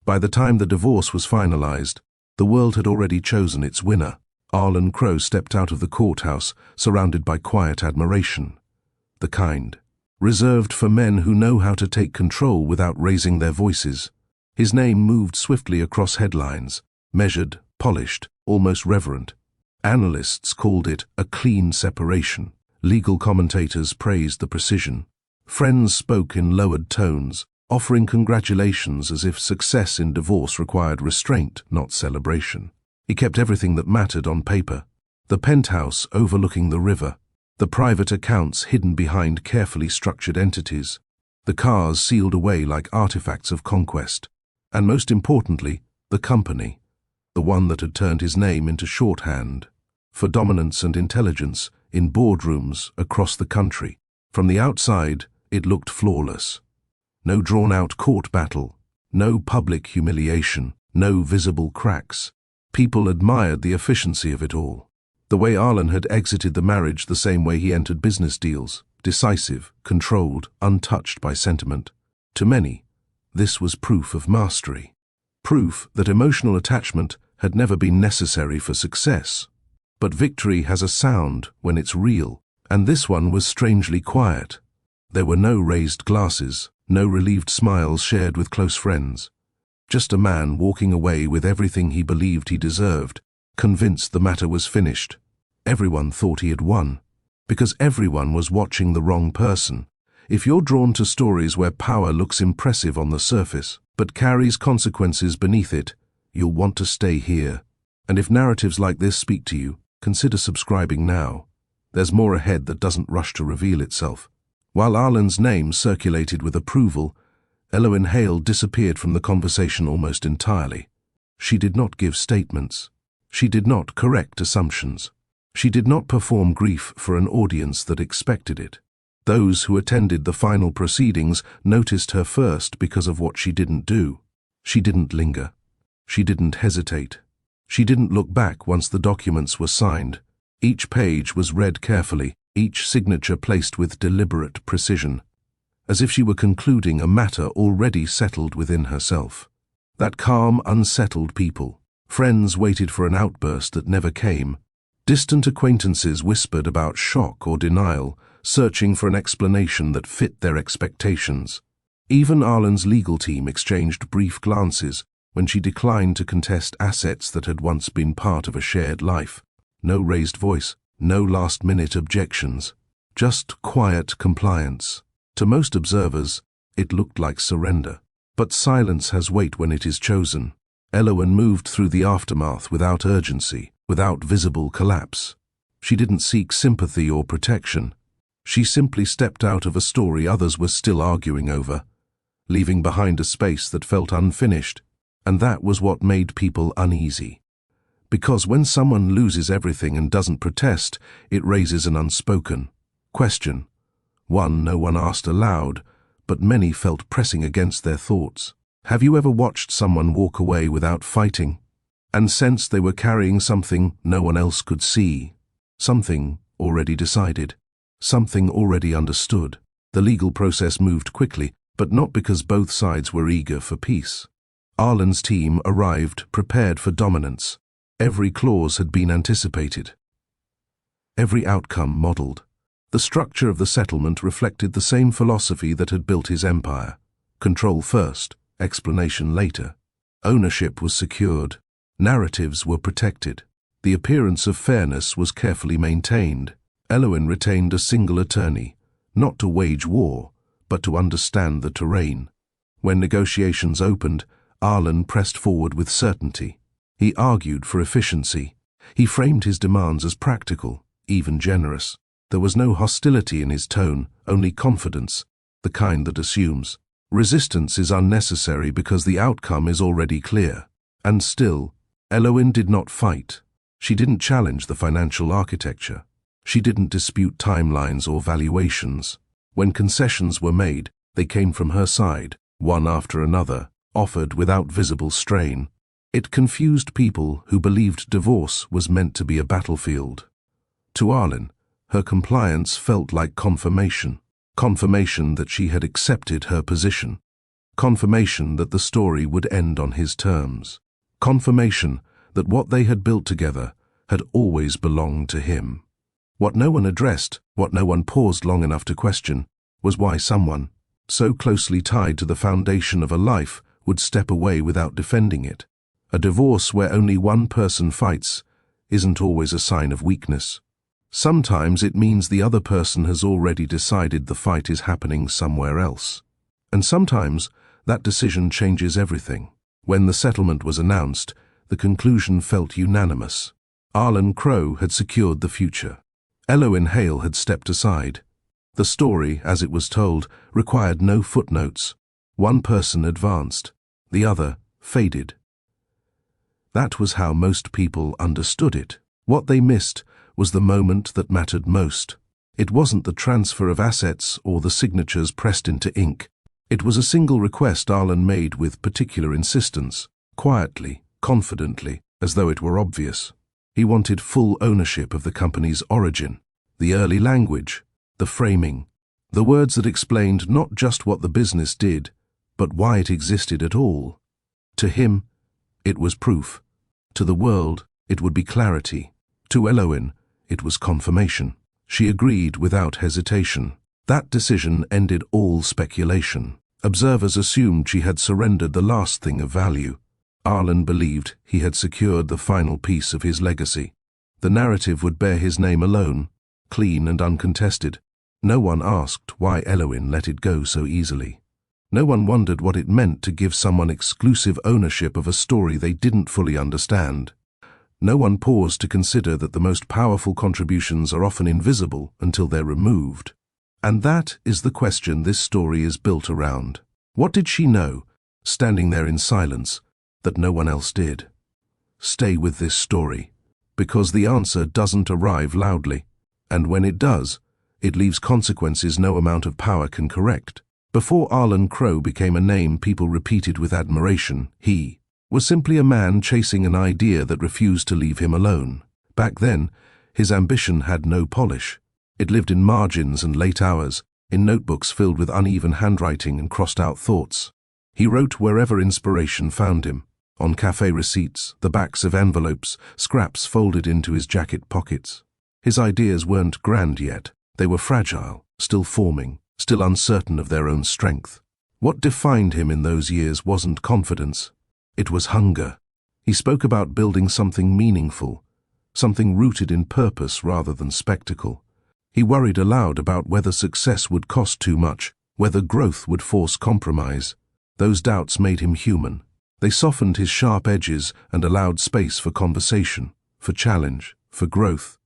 By the time the divorce was finalized, the world had already chosen its winner. Arlen Crow stepped out of the courthouse, surrounded by quiet admiration. The kind, reserved for men who know how to take control without raising their voices. His name moved swiftly across headlines, measured, polished, almost reverent. Analysts called it a clean separation. Legal commentators praised the precision. Friends spoke in lowered tones, offering congratulations as if success in divorce required restraint, not celebration. He kept everything that mattered on paper: the penthouse overlooking the river, the private accounts hidden behind carefully structured entities, the cars sealed away like artifacts of conquest, and most importantly, the company, the one that had turned his name into shorthand for dominance and intelligence in boardrooms across the country. From the outside, it looked flawless. No drawn-out court battle, no public humiliation, no visible cracks. People admired the efficiency of it all. The way Arlen had exited the marriage the same way he entered business deals, decisive, controlled, untouched by sentiment. To many, this was proof of mastery. Proof that emotional attachment had never been necessary for success. But victory has a sound when it's real, and this one was strangely quiet. There were no raised glasses, no relieved smiles shared with close friends. Just a man walking away with everything he believed he deserved, convinced the matter was finished. Everyone thought he had won, because everyone was watching the wrong person. If you're drawn to stories where power looks impressive on the surface, but carries consequences beneath it, you'll want to stay here. And if narratives like this speak to you, consider subscribing now. There's more ahead that doesn't rush to reveal itself. While Arlen's name circulated with approval, Eloin Hale disappeared from the conversation almost entirely. She did not give statements. She did not correct assumptions. She did not perform grief for an audience that expected it. Those who attended the final proceedings noticed her first because of what she didn't do. She didn't linger. She didn't hesitate. She didn't look back once the documents were signed. Each page was read carefully, each signature placed with deliberate precision, as if she were concluding a matter already settled within herself. That calm, unsettled people. Friends waited for an outburst that never came. Distant acquaintances whispered about shock or denial, searching for an explanation that fit their expectations. Even Arlen's legal team exchanged brief glances when she declined to contest assets that had once been part of a shared life. No raised voice, no last-minute objections, just quiet compliance. To most observers, it looked like surrender. But silence has weight when it is chosen. Eloin moved through the aftermath without urgency, without visible collapse. She didn't seek sympathy or protection. She simply stepped out of a story others were still arguing over, leaving behind a space that felt unfinished, and that was what made people uneasy. Because when someone loses everything and doesn't protest, it raises an unspoken question. One no one asked aloud, but many felt pressing against their thoughts. Have you ever watched someone walk away without fighting, and sensed they were carrying something no one else could see? Something already decided, something already understood. The legal process moved quickly, but not because both sides were eager for peace. Arlen's team arrived prepared for dominance. Every clause had been anticipated, every outcome modeled. The structure of the settlement reflected the same philosophy that had built his empire. Control first, explanation later. Ownership was secured. Narratives were protected. The appearance of fairness was carefully maintained. Eloin retained a single attorney, not to wage war, but to understand the terrain. When negotiations opened, Arlen pressed forward with certainty. He argued for efficiency. He framed his demands as practical, even generous. There was no hostility in his tone, only confidence, the kind that assumes resistance is unnecessary because the outcome is already clear. And still, Eloin did not fight. She didn't challenge the financial architecture. She didn't dispute timelines or valuations. When concessions were made, they came from her side, one after another, offered without visible strain. It confused people who believed divorce was meant to be a battlefield. To Arlen, her compliance felt like confirmation that she had accepted her position, Confirmation that the story would end on his terms. Confirmation that what they had built together had always belonged to him. What no one addressed, what no one paused long enough to question, was why someone, so closely tied to the foundation of a life, would step away without defending it. A divorce where only one person fights isn't always a sign of weakness. Sometimes it means the other person has already decided the fight is happening somewhere else. And sometimes that decision changes everything. When the settlement was announced, the conclusion felt unanimous. Arlen Crow had secured the future. Eloin Hale had stepped aside. The story, as it was told, required no footnotes. One person advanced, the other faded. That was how most people understood it. What they missed was the moment that mattered most. It wasn't the transfer of assets or the signatures pressed into ink. It was a single request Arlen made with particular insistence, quietly, confidently, as though it were obvious. He wanted full ownership of the company's origin, the early language, the framing, the words that explained not just what the business did, but why it existed at all. To him, it was proof. To the world, it would be clarity. To Eloin, it was confirmation. She agreed without hesitation. That decision ended all speculation. Observers assumed she had surrendered the last thing of value. Arlen believed he had secured the final piece of his legacy. The narrative would bear his name alone, clean and uncontested. No one asked why Eloin let it go so easily. No one wondered what it meant to give someone exclusive ownership of a story they didn't fully understand. No one paused to consider that the most powerful contributions are often invisible until they're removed. And that is the question this story is built around. What did she know, standing there in silence, that no one else did? Stay with this story, because the answer doesn't arrive loudly, and when it does, it leaves consequences no amount of power can correct. Before Arlen Crow became a name people repeated with admiration, he was simply a man chasing an idea that refused to leave him alone. Back then, his ambition had no polish. It lived in margins and late hours, in notebooks filled with uneven handwriting and crossed-out thoughts. He wrote wherever inspiration found him, on cafe receipts, the backs of envelopes, scraps folded into his jacket pockets. His ideas weren't grand yet. They were fragile, still forming, still uncertain of their own strength. What defined him in those years wasn't confidence. It was hunger. He spoke about building something meaningful, something rooted in purpose rather than spectacle. He worried aloud about whether success would cost too much, whether growth would force compromise. Those doubts made him human. They softened his sharp edges and allowed space for conversation, for challenge, for growth.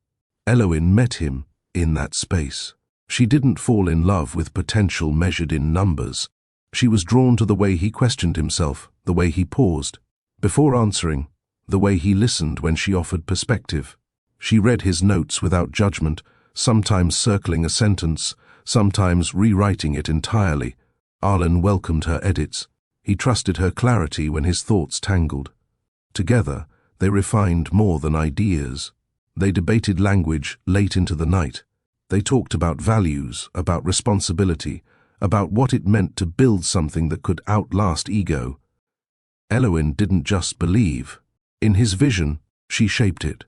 Eloin met him in that space. She didn't fall in love with potential measured in numbers. She was drawn to the way he questioned himself, the way he paused before answering, the way he listened when she offered perspective. She read his notes without judgment, sometimes circling a sentence, sometimes rewriting it entirely. Arlen welcomed her edits. He trusted her clarity when his thoughts tangled. Together, they refined more than ideas. They debated language late into the night. They talked about values, about responsibility, about what it meant to build something that could outlast ego. Eloin didn't just believe. In his vision, she shaped it.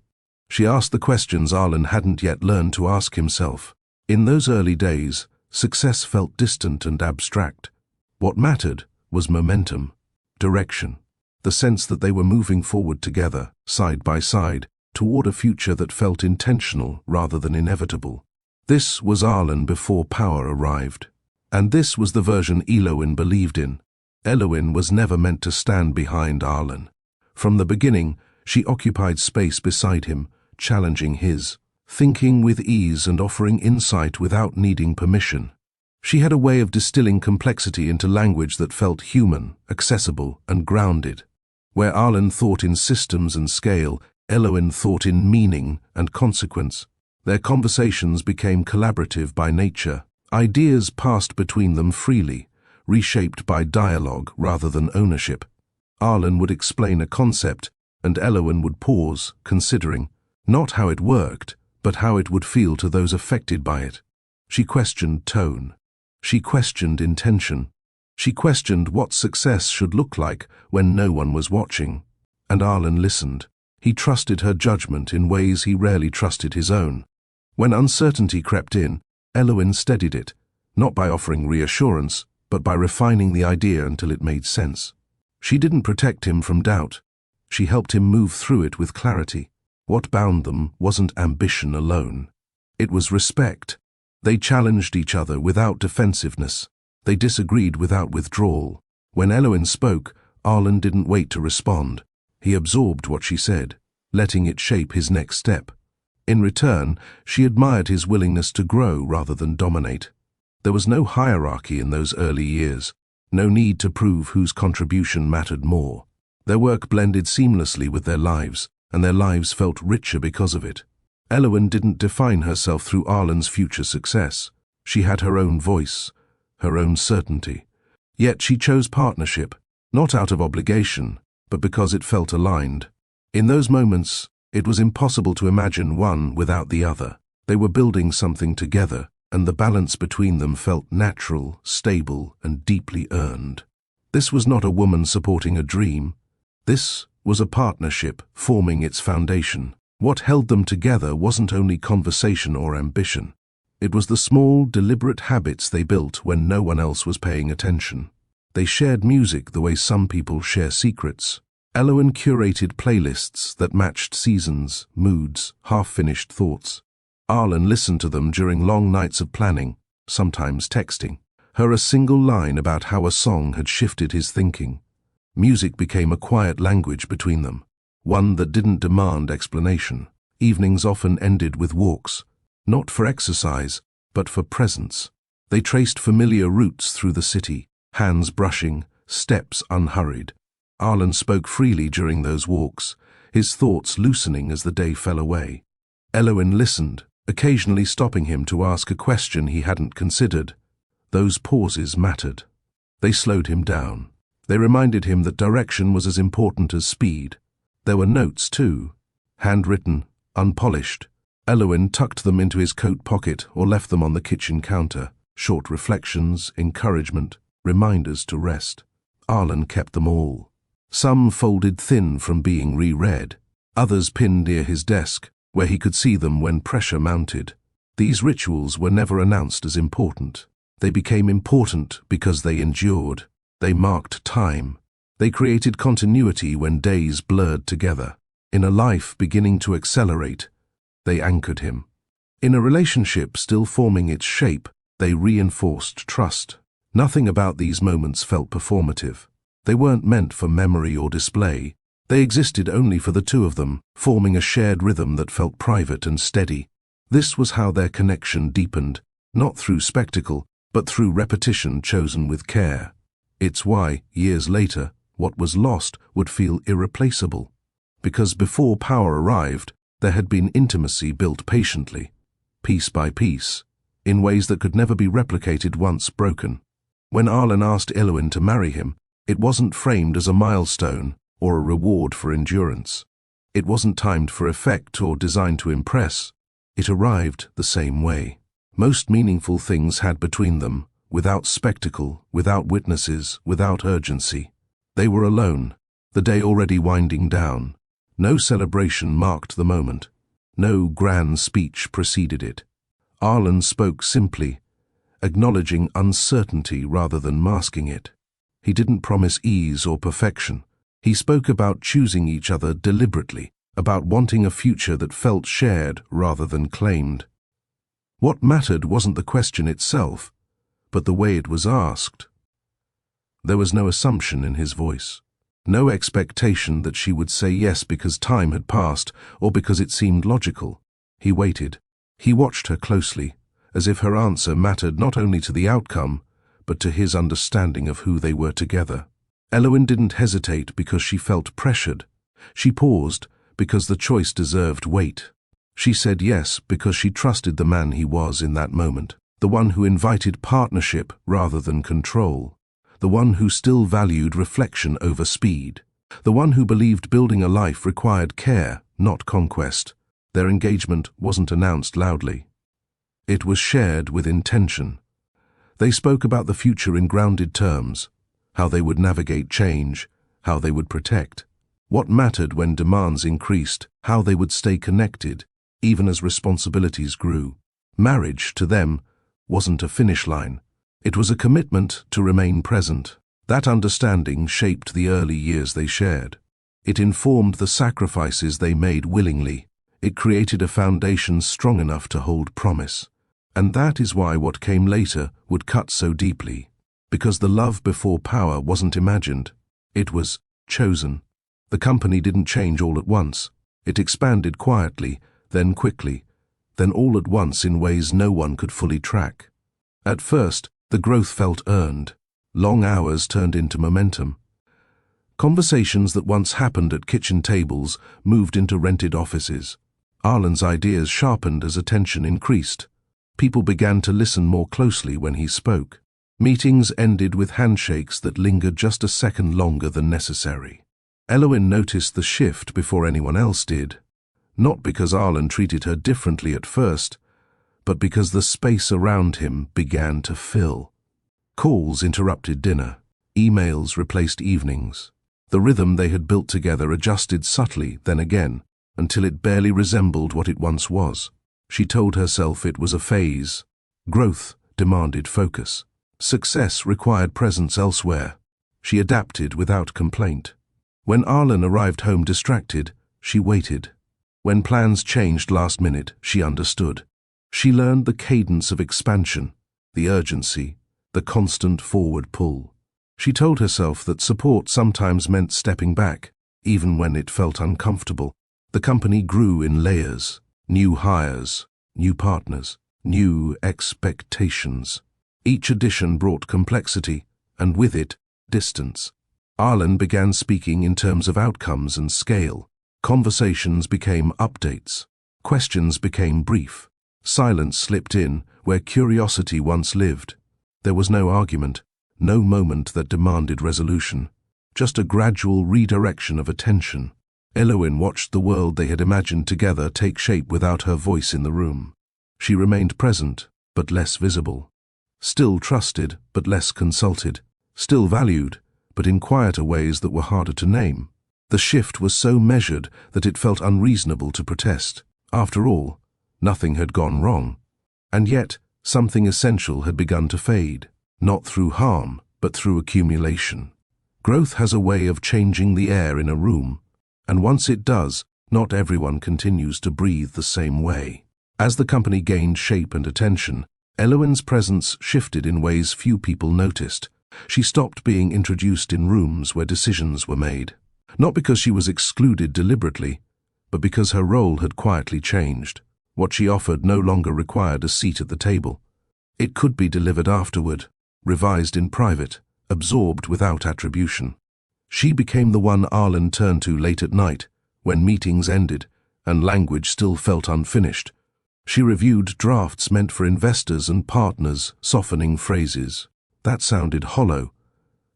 She asked the questions Arlen hadn't yet learned to ask himself. In those early days, success felt distant and abstract. What mattered was momentum, direction, the sense that they were moving forward together, side by side, toward a future that felt intentional rather than inevitable. This was Arlen before power arrived. And this was the version Eloin believed in. Eloin was never meant to stand behind Arlen. From the beginning, she occupied space beside him, challenging his, thinking with ease and offering insight without needing permission. She had a way of distilling complexity into language that felt human, accessible, and grounded. Where Arlen thought in systems and scale, Eloin thought in meaning and consequence. Their conversations became collaborative by nature. Ideas passed between them freely, reshaped by dialogue rather than ownership. Arlen would explain a concept, and Eloin would pause, considering, not how it worked, but how it would feel to those affected by it. She questioned tone. She questioned intention. She questioned what success should look like when no one was watching. And Arlen listened. He trusted her judgment in ways he rarely trusted his own. When uncertainty crept in, Elowyn steadied it, not by offering reassurance, but by refining the idea until it made sense. She didn't protect him from doubt. She helped him move through it with clarity. What bound them wasn't ambition alone. It was respect. They challenged each other without defensiveness. They disagreed without withdrawal. When Elowyn spoke, Arlen didn't wait to respond. He absorbed what she said, letting it shape his next step. In return, she admired his willingness to grow rather than dominate. There was no hierarchy in those early years, no need to prove whose contribution mattered more. Their work blended seamlessly with their lives, and their lives felt richer because of it. Elowyn didn't define herself through Arlen's future success. She had her own voice, her own certainty. Yet she chose partnership, not out of obligation, but because it felt aligned. In those moments, it was impossible to imagine one without the other. They were building something together, and the balance between them felt natural, stable, and deeply earned. This was not a woman supporting a dream. This was a partnership forming its foundation. What held them together wasn't only conversation or ambition. It was the small, deliberate habits they built when no one else was paying attention. They shared music the way some people share secrets. Elowyn curated playlists that matched seasons, moods, half-finished thoughts. Arlen listened to them during long nights of planning, sometimes texting her a single line about how a song had shifted his thinking. Music became a quiet language between them, one that didn't demand explanation. Evenings often ended with walks, not for exercise, but for presence. They traced familiar routes through the city, hands brushing, steps unhurried. Arlen spoke freely during those walks, his thoughts loosening as the day fell away. Elowyn listened, occasionally stopping him to ask a question he hadn't considered. Those pauses mattered. They slowed him down. They reminded him that direction was as important as speed. There were notes, too, handwritten, unpolished. Elowyn tucked them into his coat pocket or left them on the kitchen counter. Short reflections, encouragement, reminders to rest. Arlen kept them all. Some folded thin from being reread, others pinned near his desk, where he could see them when pressure mounted. These rituals were never announced as important. They became important because they endured. They marked time. They created continuity when days blurred together. In a life beginning to accelerate, they anchored him. In a relationship still forming its shape, they reinforced trust. Nothing about these moments felt performative. They weren't meant for memory or display. They existed only for the two of them, forming a shared rhythm that felt private and steady. This was how their connection deepened, not through spectacle, but through repetition chosen with care. It's why, years later, what was lost would feel irreplaceable. Because before power arrived, there had been intimacy built patiently, piece by piece, in ways that could never be replicated once broken. When Arlen asked Elowyn to marry him, it wasn't framed as a milestone or a reward for endurance. It wasn't timed for effect or designed to impress. It arrived the same way. Most meaningful things had between them, without spectacle, without witnesses, without urgency. They were alone, the day already winding down. No celebration marked the moment. No grand speech preceded it. Arlen spoke simply, acknowledging uncertainty rather than masking it. He didn't promise ease or perfection. He spoke about choosing each other deliberately, about wanting a future that felt shared rather than claimed. What mattered wasn't the question itself, but the way it was asked. There was no assumption in his voice, no expectation that she would say yes because time had passed or because it seemed logical. He waited. He watched her closely, as if her answer mattered not only to the outcome, but to his understanding of who they were together. Elowyn didn't hesitate because she felt pressured. She paused because the choice deserved weight. She said yes because she trusted the man he was in that moment, the one who invited partnership rather than control, the one who still valued reflection over speed, the one who believed building a life required care, not conquest. Their engagement wasn't announced loudly. It was shared with intention. They spoke about the future in grounded terms, how they would navigate change, how they would protect, what mattered when demands increased, how they would stay connected, even as responsibilities grew. Marriage, to them, wasn't a finish line. It was a commitment to remain present. That understanding shaped the early years they shared. It informed the sacrifices they made willingly. It created a foundation strong enough to hold promise. And that is why what came later would cut so deeply. Because the love before power wasn't imagined. It was chosen. The company didn't change all at once. It expanded quietly, then quickly, then all at once in ways no one could fully track. At first, the growth felt earned. Long hours turned into momentum. Conversations that once happened at kitchen tables moved into rented offices. Arlen's ideas sharpened as attention increased. People began to listen more closely when he spoke. Meetings ended with handshakes that lingered just a second longer than necessary. Eloin noticed the shift before anyone else did, not because Arlen treated her differently at first, but because the space around him began to fill. Calls interrupted dinner. Emails replaced evenings. The rhythm they had built together adjusted subtly, then again, until it barely resembled what it once was. She told herself it was a phase. Growth demanded focus. Success required presence elsewhere. She adapted without complaint. When Arlen arrived home distracted, she waited. When plans changed last minute, she understood. She learned the cadence of expansion, the urgency, the constant forward pull. She told herself that support sometimes meant stepping back, even when it felt uncomfortable. The company grew in layers. New hires, new partners, new expectations. Each addition brought complexity, and with it, distance. Arlen began speaking in terms of outcomes and scale. Conversations became updates. Questions became brief. Silence slipped in where curiosity once lived. There was no argument, no moment that demanded resolution, just a gradual redirection of attention. Eloin watched the world they had imagined together take shape without her voice in the room. She remained present, but less visible. Still trusted, but less consulted. Still valued, but in quieter ways that were harder to name. The shift was so measured that it felt unreasonable to protest. After all, nothing had gone wrong. And yet, something essential had begun to fade, not through harm, but through accumulation. Growth has a way of changing the air in a room, and once it does, not everyone continues to breathe the same way. As the company gained shape and attention, Eloin's presence shifted in ways few people noticed. She stopped being introduced in rooms where decisions were made. Not because she was excluded deliberately, but because her role had quietly changed. What she offered no longer required a seat at the table. It could be delivered afterward, revised in private, absorbed without attribution. She became the one Arlen turned to late at night, when meetings ended and language still felt unfinished. She reviewed drafts meant for investors and partners, softening phrases. That sounded hollow,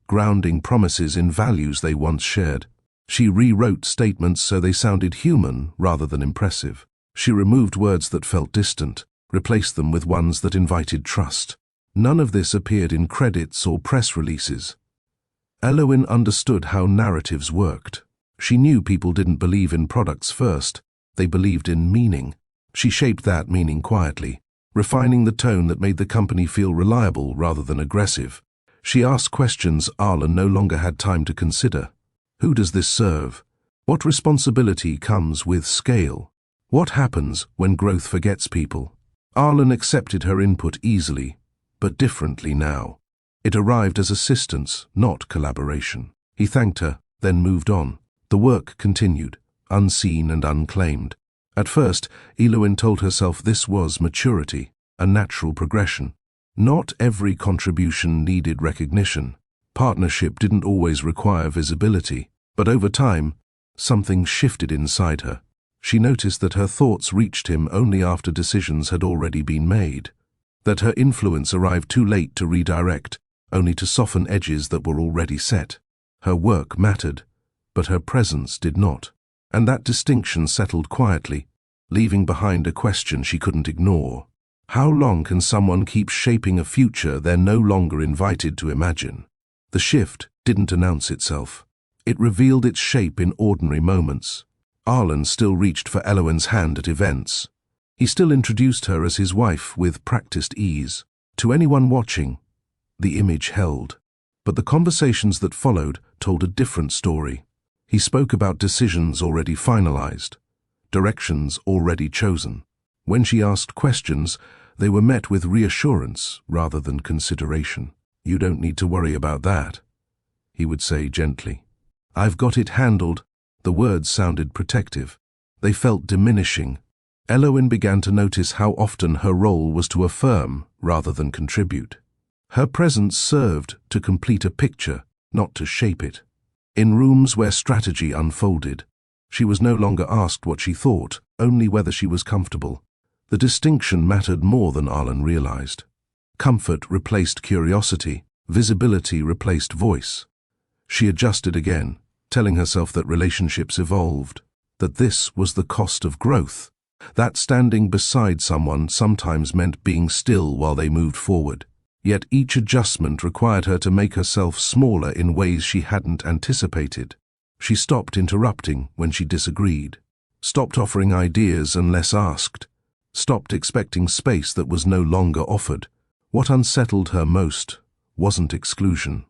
grounding promises in values they once shared. She rewrote statements so they sounded human rather than impressive. She removed words that felt distant, replaced them with ones that invited trust. None of this appeared in credits or press releases. Eloin understood how narratives worked. She knew people didn't believe in products first, they believed in meaning. She shaped that meaning quietly, refining the tone that made the company feel reliable rather than aggressive. She asked questions Arlen no longer had time to consider. Who does this serve? What responsibility comes with scale? What happens when growth forgets people? Arlen accepted her input easily, but differently now. It arrived as assistance, not collaboration. He thanked her, then moved on. The work continued, unseen and unclaimed. At first, Eloin told herself this was maturity, a natural progression. Not every contribution needed recognition. Partnership didn't always require visibility, but over time, something shifted inside her. She noticed that her thoughts reached him only after decisions had already been made, that her influence arrived too late to redirect, only to soften edges that were already set. Her work mattered, but her presence did not. And that distinction settled quietly, leaving behind a question she couldn't ignore. How long can someone keep shaping a future they're no longer invited to imagine? The shift didn't announce itself. It revealed its shape in ordinary moments. Arlen still reached for Eloin's hand at events. He still introduced her as his wife with practiced ease. To anyone watching, the image held. But the conversations that followed told a different story. He spoke about decisions already finalized, directions already chosen. When she asked questions, they were met with reassurance rather than consideration. "You don't need to worry about that," he would say gently. "I've got it handled." The words sounded protective. They felt diminishing. Eloin began to notice how often her role was to affirm rather than contribute. Her presence served to complete a picture, not to shape it. In rooms where strategy unfolded, she was no longer asked what she thought, only whether she was comfortable. The distinction mattered more than Arlen realized. Comfort replaced curiosity, visibility replaced voice. She adjusted again, telling herself that relationships evolved, that this was the cost of growth, that standing beside someone sometimes meant being still while they moved forward. Yet each adjustment required her to make herself smaller in ways she hadn't anticipated. She stopped interrupting when she disagreed, stopped offering ideas unless asked, stopped expecting space that was no longer offered. What unsettled her most wasn't exclusion.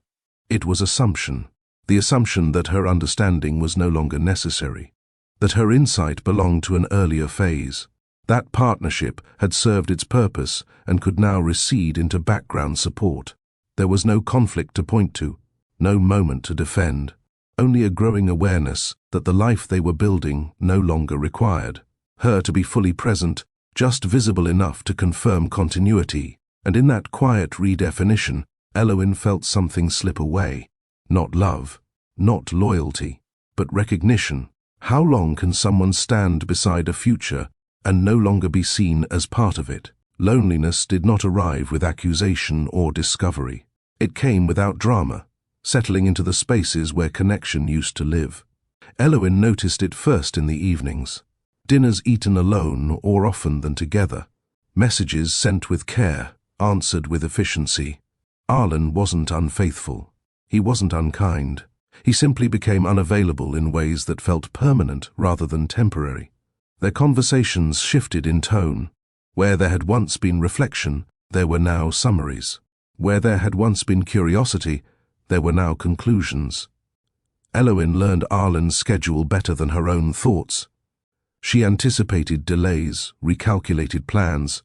It was assumption. The assumption that her understanding was no longer necessary, that her insight belonged to an earlier phase. That partnership had served its purpose and could now recede into background support. There was no conflict to point to, no moment to defend, only a growing awareness that the life they were building no longer required her to be fully present, just visible enough to confirm continuity. And in that quiet redefinition, Eloin felt something slip away. Not love, not loyalty, but recognition. How long can someone stand beside a future and no longer be seen as part of it? Loneliness did not arrive with accusation or discovery. It came without drama, settling into the spaces where connection used to live. Eloin noticed it first in the evenings. Dinners eaten alone or often than together. Messages sent with care, answered with efficiency. Arlen wasn't unfaithful. He wasn't unkind. He simply became unavailable in ways that felt permanent rather than temporary. Their conversations shifted in tone. Where there had once been reflection, there were now summaries. Where there had once been curiosity, there were now conclusions. Eloin learned Arlen's schedule better than her own thoughts. She anticipated delays, recalculated plans,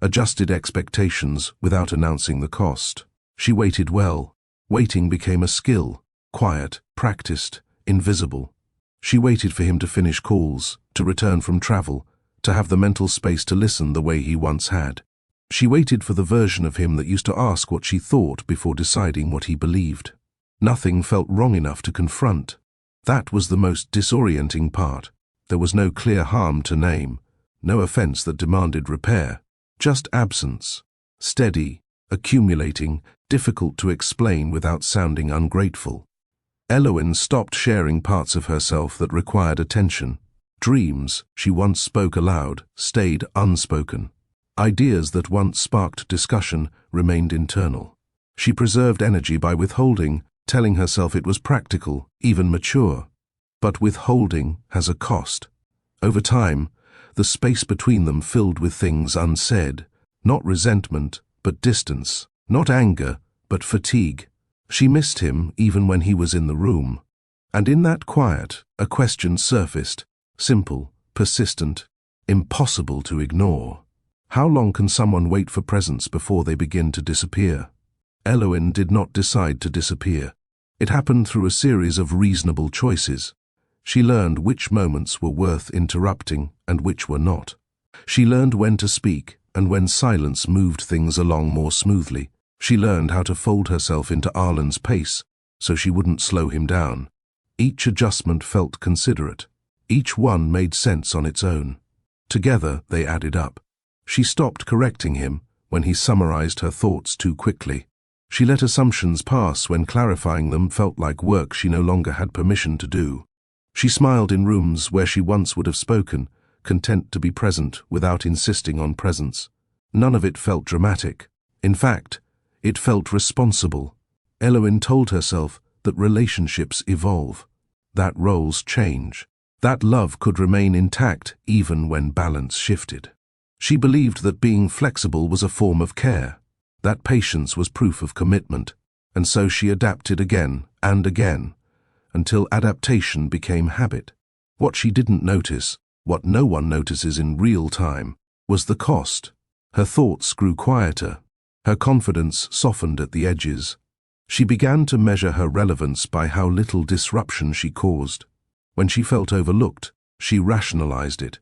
adjusted expectations without announcing the cost. She waited well. Waiting became a skill, quiet, practiced, invisible. She waited for him to finish calls, to return from travel, to have the mental space to listen the way he once had. She waited for the version of him that used to ask what she thought before deciding what he believed. Nothing felt wrong enough to confront. That was the most disorienting part. There was no clear harm to name, no offense that demanded repair, just absence, steady, accumulating, difficult to explain without sounding ungrateful. Eloin stopped sharing parts of herself that required attention. Dreams she once spoke aloud stayed unspoken. Ideas that once sparked discussion remained internal. She preserved energy by withholding, telling herself it was practical, even mature. But withholding has a cost. Over time, the space between them filled with things unsaid, not resentment, but distance, not anger, but fatigue. She missed him even when he was in the room. And in that quiet, a question surfaced, simple, persistent, impossible to ignore. How long can someone wait for presence before they begin to disappear? Eloin did not decide to disappear. It happened through a series of reasonable choices. She learned which moments were worth interrupting and which were not. She learned when to speak and when silence moved things along more smoothly. She learned how to fold herself into Arlen's pace so she wouldn't slow him down. Each adjustment felt considerate. Each one made sense on its own. Together they added up. She stopped correcting him when he summarized her thoughts too quickly. She let assumptions pass when clarifying them felt like work she no longer had permission to do. She smiled in rooms where she once would have spoken, content to be present without insisting on presence. None of it felt dramatic. In fact, it felt responsible. Eloin told herself that relationships evolve, that roles change, that love could remain intact even when balance shifted. She believed that being flexible was a form of care, that patience was proof of commitment, and so she adapted again and again, until adaptation became habit. What she didn't notice, what no one notices in real time, was the cost. Her thoughts grew quieter. Her confidence softened at the edges. She began to measure her relevance by how little disruption she caused. When she felt overlooked, she rationalized it.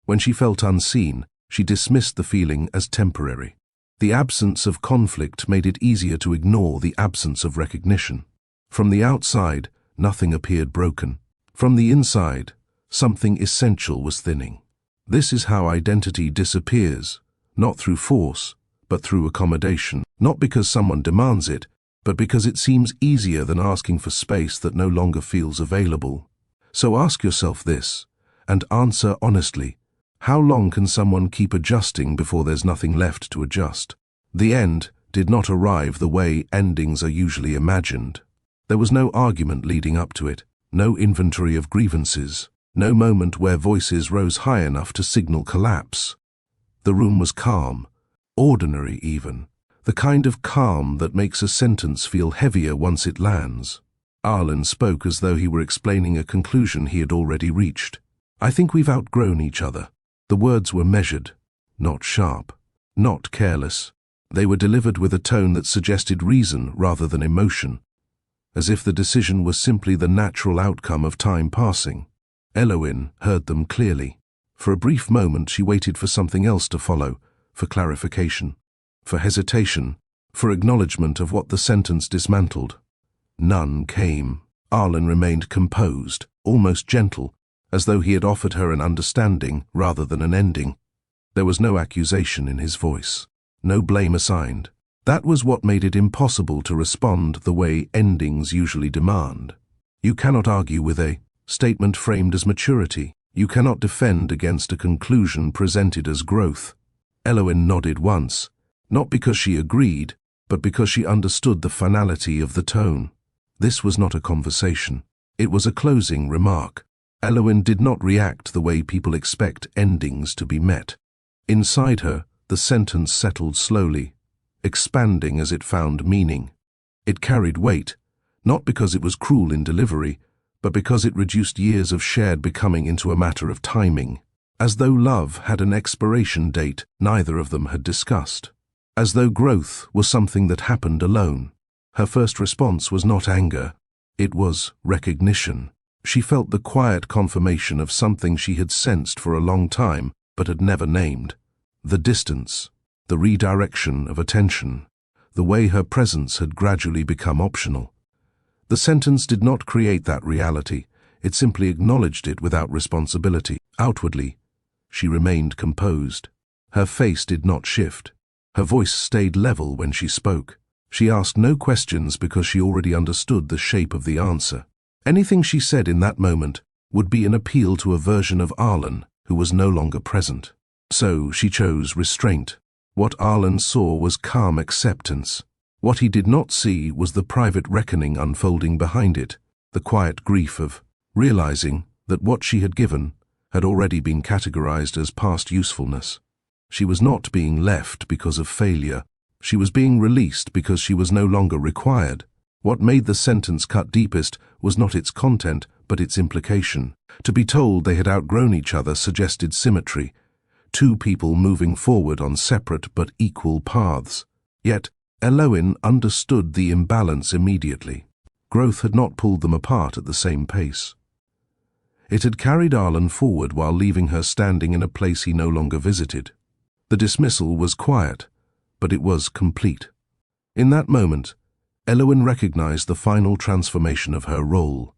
When she felt unseen, she dismissed the feeling as temporary. The absence of conflict made it easier to ignore the absence of recognition. From the outside, nothing appeared broken. From the inside, something essential was thinning. This is how identity disappears, not through force, but through accommodation. Not because someone demands it, but because it seems easier than asking for space that no longer feels available. So ask yourself this, and answer honestly. How long can someone keep adjusting before there's nothing left to adjust? The end did not arrive the way endings are usually imagined. There was no argument leading up to it, no inventory of grievances, no moment where voices rose high enough to signal collapse. The room was calm, ordinary even, the kind of calm that makes a sentence feel heavier once it lands. Arlen spoke as though he were explaining a conclusion he had already reached. I think we've outgrown each other. The words were measured, not sharp, not careless. They were delivered with a tone that suggested reason rather than emotion, as if the decision was simply the natural outcome of time passing. Eloin heard them clearly. For a brief moment she waited for something else to follow, for clarification, for hesitation, for acknowledgement of what the sentence dismantled. None came. Arlen remained composed, almost gentle, as though he had offered her an understanding rather than an ending. There was no accusation in his voice, no blame assigned. That was what made it impossible to respond the way endings usually demand. You cannot argue with a statement framed as maturity. You cannot defend against a conclusion presented as growth. Eloin nodded once, not because she agreed, but because she understood the finality of the tone. This was not a conversation. It was a closing remark. Eloin did not react the way people expect endings to be met. Inside her, the sentence settled slowly, expanding as it found meaning. It carried weight, not because it was cruel in delivery, but because it reduced years of shared becoming into a matter of timing. As though love had an expiration date neither of them had discussed. As though growth was something that happened alone. Her first response was not anger. It was recognition. She felt the quiet confirmation of something she had sensed for a long time but had never named. The distance, the redirection of attention, the way her presence had gradually become optional. The sentence did not create that reality, it simply acknowledged it without responsibility. Outwardly, she remained composed. Her face did not shift. Her voice stayed level when she spoke. She asked no questions because she already understood the shape of the answer. Anything she said in that moment would be an appeal to a version of Arlen who was no longer present. So she chose restraint. What Arlen saw was calm acceptance. What he did not see was the private reckoning unfolding behind it, the quiet grief of realizing that what she had given had already been categorized as past usefulness. She was not being left because of failure. She was being released because she was no longer required. What made the sentence cut deepest was not its content, but its implication. To be told they had outgrown each other suggested symmetry, two people moving forward on separate but equal paths. Yet, Eloin understood the imbalance immediately. Growth had not pulled them apart at the same pace. It had carried Arlen forward while leaving her standing in a place he no longer visited. The dismissal was quiet, but it was complete. In that moment, Eloin recognized the final transformation of her role.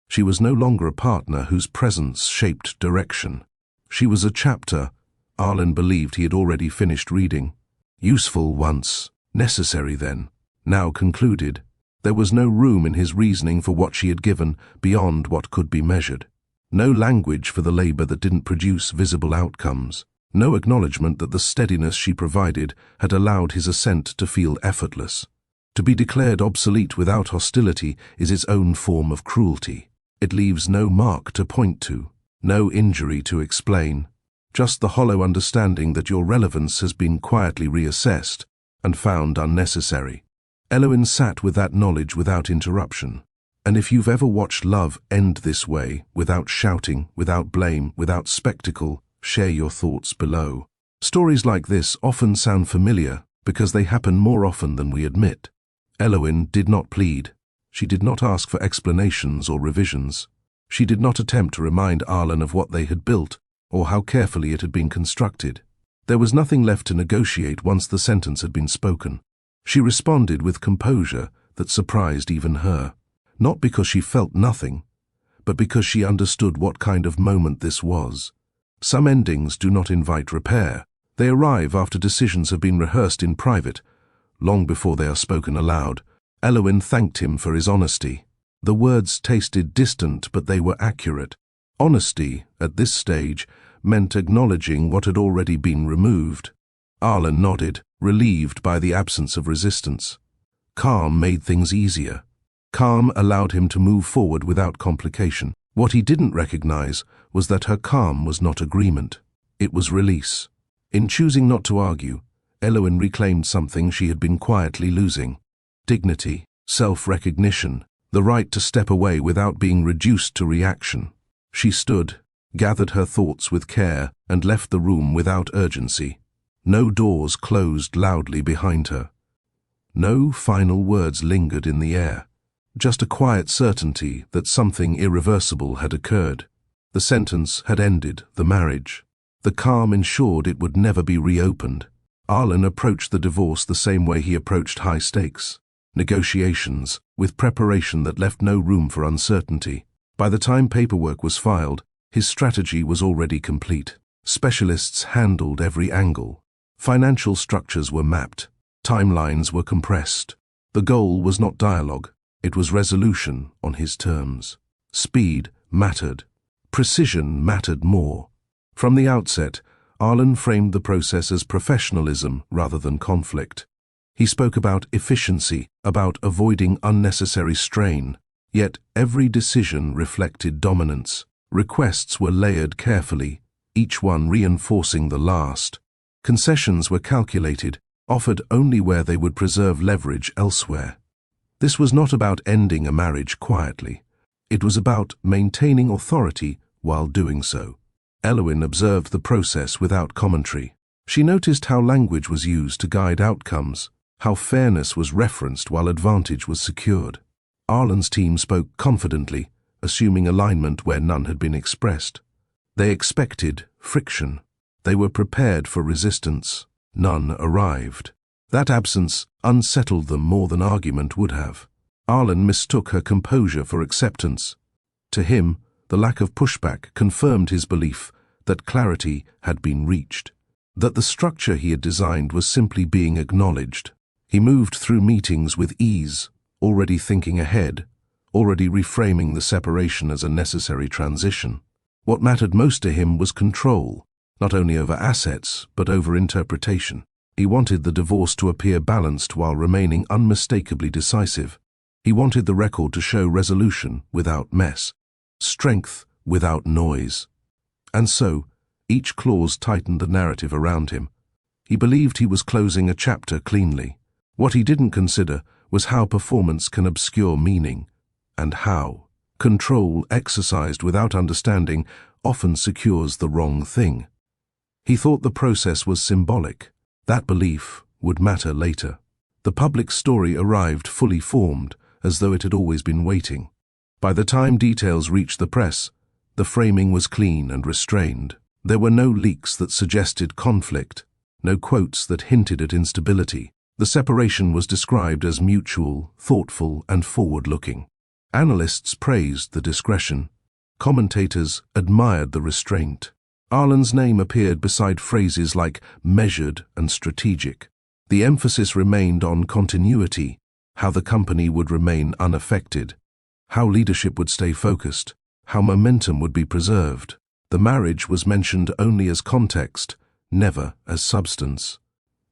She was no longer a partner whose presence shaped direction. She was a chapter Arlen believed he had already finished reading. Useful once, necessary then, now concluded. There was no room in his reasoning for what she had given beyond what could be measured. No language for the labor that didn't produce visible outcomes. no acknowledgement that the steadiness she provided had allowed his ascent to feel effortless. To be declared obsolete without hostility is its own form of cruelty. It leaves no mark to point to, no injury to explain, just the hollow understanding that your relevance has been quietly reassessed and found unnecessary. Elowyn sat with that knowledge without interruption. And if you've ever watched love end this way, without shouting, without blame, without spectacle, share your thoughts below. Stories like this often sound familiar because they happen more often than we admit. Elowyn did not plead. She did not ask for explanations or revisions. She did not attempt to remind Arlen of what they had built or how carefully it had been constructed. There was nothing left to negotiate once the sentence had been spoken. She responded with composure that surprised even her. Not because she felt nothing, but because she understood what kind of moment this was. Some endings do not invite repair. They arrive after decisions have been rehearsed in private, long before they are spoken aloud. Elowyn thanked him for his honesty. The words tasted distant, but they were accurate. Honesty, at this stage, meant acknowledging what had already been removed. Arlen nodded, relieved by the absence of resistance. Calm made things easier. Calm allowed him to move forward without complication. What he didn't recognize was that her calm was not agreement. It was release. In choosing not to argue, Elowyn reclaimed something she had been quietly losing. Dignity, self-recognition, the right to step away without being reduced to reaction. She stood, gathered her thoughts with care, and left the room without urgency. No doors closed loudly behind her. No final words lingered in the air. Just a quiet certainty that something irreversible had occurred. The sentence had ended the marriage. The calm ensured it would never be reopened. Arlen approached the divorce the same way he approached high stakes. Negotiations, with preparation that left no room for uncertainty. By the time paperwork was filed, his strategy was already complete. Specialists handled every angle. Financial structures were mapped. Timelines were compressed. The goal was not dialogue. It was resolution on his terms. Speed mattered. Precision mattered more. From the outset, Arlen framed the process as professionalism rather than conflict. He spoke about efficiency, about avoiding unnecessary strain. Yet every decision reflected dominance. Requests were layered carefully, each one reinforcing the last. Concessions were calculated, offered only where they would preserve leverage elsewhere. This was not about ending a marriage quietly. It was about maintaining authority while doing so. Elowyn observed the process without commentary. She noticed how language was used to guide outcomes, how fairness was referenced while advantage was secured. Arlen's team spoke confidently, assuming alignment where none had been expressed. They expected friction. They were prepared for resistance. None arrived. That absence unsettled them more than argument would have. Arlen mistook her composure for acceptance. To him, the lack of pushback confirmed his belief that clarity had been reached, that the structure he had designed was simply being acknowledged. He moved through meetings with ease, already thinking ahead, already reframing the separation as a necessary transition. What mattered most to him was control, not only over assets, but over interpretation. He wanted the divorce to appear balanced while remaining unmistakably decisive. He wanted the record to show resolution without mess, strength without noise. And so, each clause tightened the narrative around him. He believed he was closing a chapter cleanly. What he didn't consider was how performance can obscure meaning, and how control exercised without understanding often secures the wrong thing. He thought the process was symbolic. That belief would matter later. The public story arrived fully formed, as though it had always been waiting. By the time details reached the press, the framing was clean and restrained. There were no leaks that suggested conflict, no quotes that hinted at instability. The separation was described as mutual, thoughtful, and forward-looking. Analysts praised the discretion. Commentators admired the restraint. Arlen's name appeared beside phrases like measured and strategic. The emphasis remained on continuity, how the company would remain unaffected, how leadership would stay focused, how momentum would be preserved. The marriage was mentioned only as context, never as substance.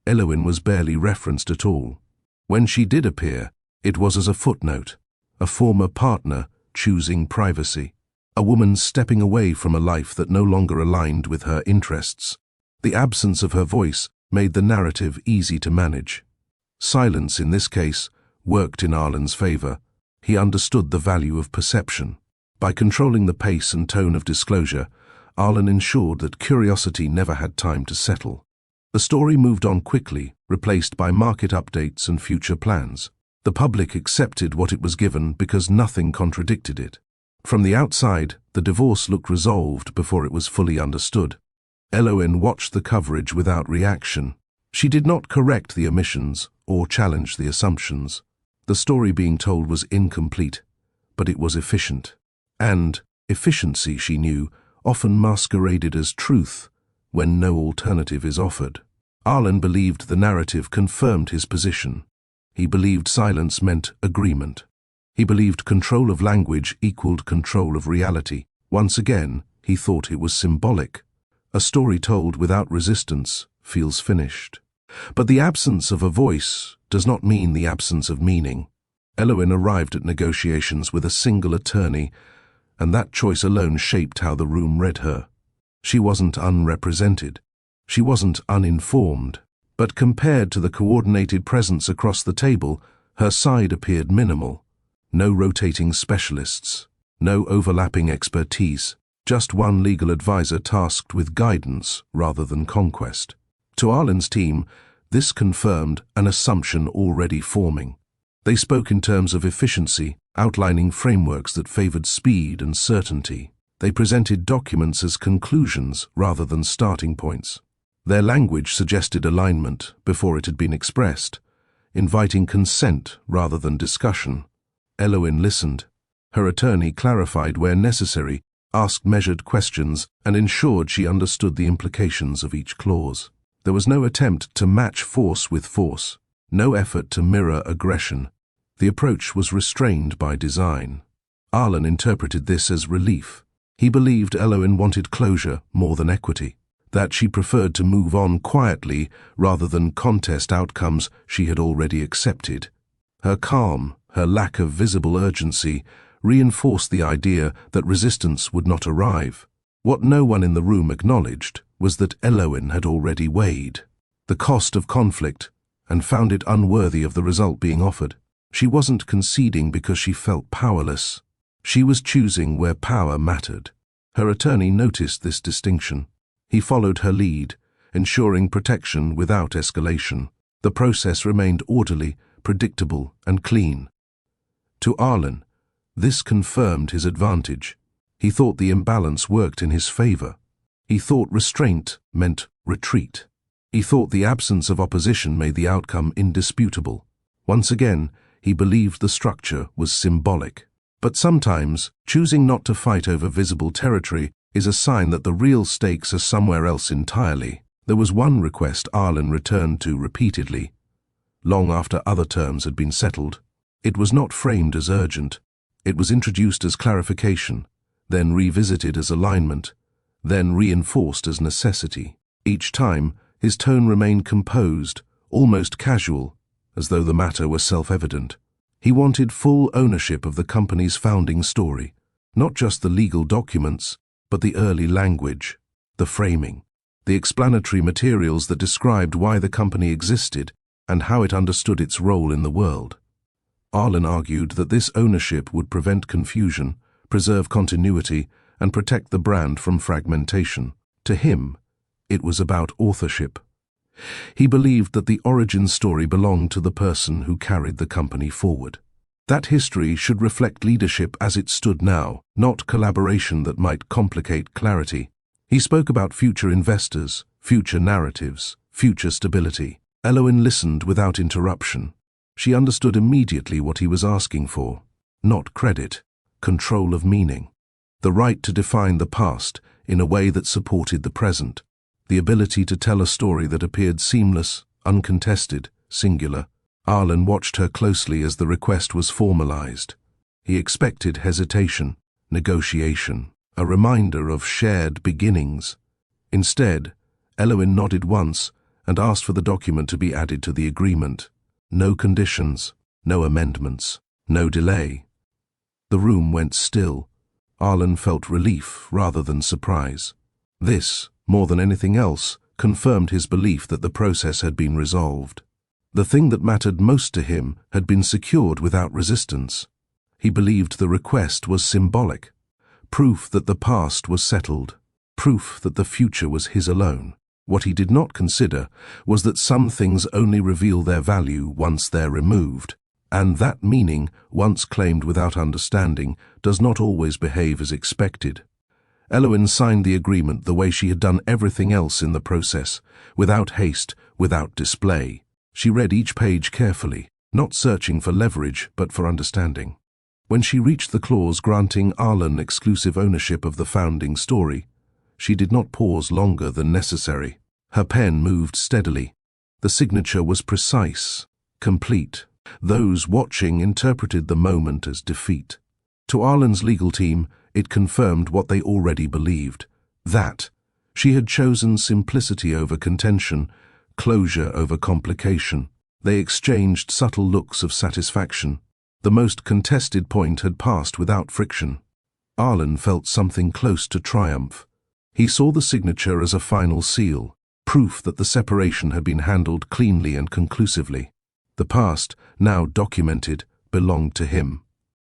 Eloin was barely referenced at all. When she did appear, it was as a footnote, a former partner choosing privacy, a woman stepping away from a life that no longer aligned with her interests. The absence of her voice made the narrative easy to manage. Silence, in this case, worked in Arlen's favor. He understood the value of perception. By controlling the pace and tone of disclosure, Arlen ensured that curiosity never had time to settle. The story moved on quickly, replaced by market updates and future plans. The public accepted what it was given because nothing contradicted it. From the outside, the divorce looked resolved before it was fully understood. Eloin watched the coverage without reaction. She did not correct the omissions or challenge the assumptions. The story being told was incomplete, but it was efficient. And efficiency, she knew, often masqueraded as truth when no alternative is offered. Arlen believed the narrative confirmed his position. He believed silence meant agreement. He believed control of language equaled control of reality. Once again, he thought it was symbolic. A story told without resistance feels finished. But the absence of a voice does not mean the absence of meaning. Eloin arrived at negotiations with a single attorney, and that choice alone shaped how the room read her. She wasn't unrepresented. She wasn't uninformed. But compared to the coordinated presence across the table, her side appeared minimal. No rotating specialists, no overlapping expertise, just one legal advisor tasked with guidance rather than conquest. To Arlen's team, this confirmed an assumption already forming. They spoke in terms of efficiency, outlining frameworks that favored speed and certainty. They presented documents as conclusions rather than starting points. Their language suggested alignment before it had been expressed, inviting consent rather than discussion. Eloin listened. Her attorney clarified where necessary, asked measured questions, and ensured she understood the implications of each clause. There was no attempt to match force with force, no effort to mirror aggression. The approach was restrained by design. Arlen interpreted this as relief. He believed Eloin wanted closure more than equity, that she preferred to move on quietly rather than contest outcomes she had already accepted. Her calm, her lack of visible urgency, reinforced the idea that resistance would not arrive. What no one in the room acknowledged was that Eloin had already weighed the cost of conflict and found it unworthy of the result being offered. She wasn't conceding because she felt powerless. She was choosing where power mattered. Her attorney noticed this distinction. He followed her lead, ensuring protection without escalation. The process remained orderly, predictable, and clean. To Arlen, this confirmed his advantage. He thought the imbalance worked in his favor. He thought restraint meant retreat. He thought the absence of opposition made the outcome indisputable. Once again, he believed the structure was symbolic. But sometimes, choosing not to fight over visible territory is a sign that the real stakes are somewhere else entirely. There was one request Arlen returned to repeatedly, long after other terms had been settled. It was not framed as urgent. It was introduced as clarification, then revisited as alignment, then reinforced as necessity. Each time, his tone remained composed, almost casual, as though the matter were self-evident. He wanted full ownership of the company's founding story, not just the legal documents, but the early language, the framing, the explanatory materials that described why the company existed and how it understood its role in the world. Arlen argued that this ownership would prevent confusion, preserve continuity, and protect the brand from fragmentation. To him, it was about authorship. He believed that the origin story belonged to the person who carried the company forward. That history should reflect leadership as it stood now, not collaboration that might complicate clarity. He spoke about future investors, future narratives, future stability. Eloin listened without interruption. She understood immediately what he was asking for. Not credit, control of meaning. The right to define the past in a way that supported the present. The ability to tell a story that appeared seamless, uncontested, singular. Arlen watched her closely as the request was formalized. He expected hesitation, negotiation, a reminder of shared beginnings. Instead, Eloin nodded once and asked for the document to be added to the agreement. No conditions, no amendments, no delay. The room went still. Arlen felt relief rather than surprise. This, more than anything else, confirmed his belief that the process had been resolved. The thing that mattered most to him had been secured without resistance. He believed the request was symbolic, proof that the past was settled, proof that the future was his alone. What he did not consider was that some things only reveal their value once they're removed, and that meaning, once claimed without understanding, does not always behave as expected. Eloin signed the agreement the way she had done everything else in the process, without haste, without display. She read each page carefully, not searching for leverage but for understanding. When she reached the clause granting Arlen exclusive ownership of the founding story, she did not pause longer than necessary. Her pen moved steadily. The signature was precise, complete. Those watching interpreted the moment as defeat. To Arlen's legal team, it confirmed what they already believed, that she had chosen simplicity over contention, closure over complication. They exchanged subtle looks of satisfaction. The most contested point had passed without friction. Arlen felt something close to triumph. He saw the signature as a final seal, proof that the separation had been handled cleanly and conclusively. The past, now documented, belonged to him.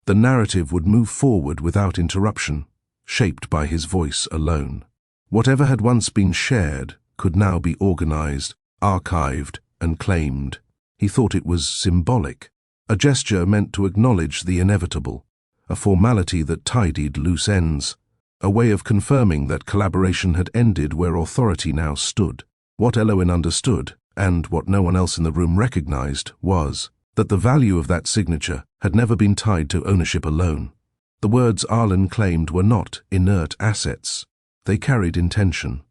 The narrative would move forward without interruption, shaped by his voice alone. Whatever had once been shared could now be organized, archived, and claimed. He thought it was symbolic, a gesture meant to acknowledge the inevitable, a formality that tidied loose ends, a way of confirming that collaboration had ended where authority now stood. What Eloin understood, and what no one else in the room recognized, was that the value of that signature had never been tied to ownership alone. The words Arlen claimed were not inert assets. They carried intention.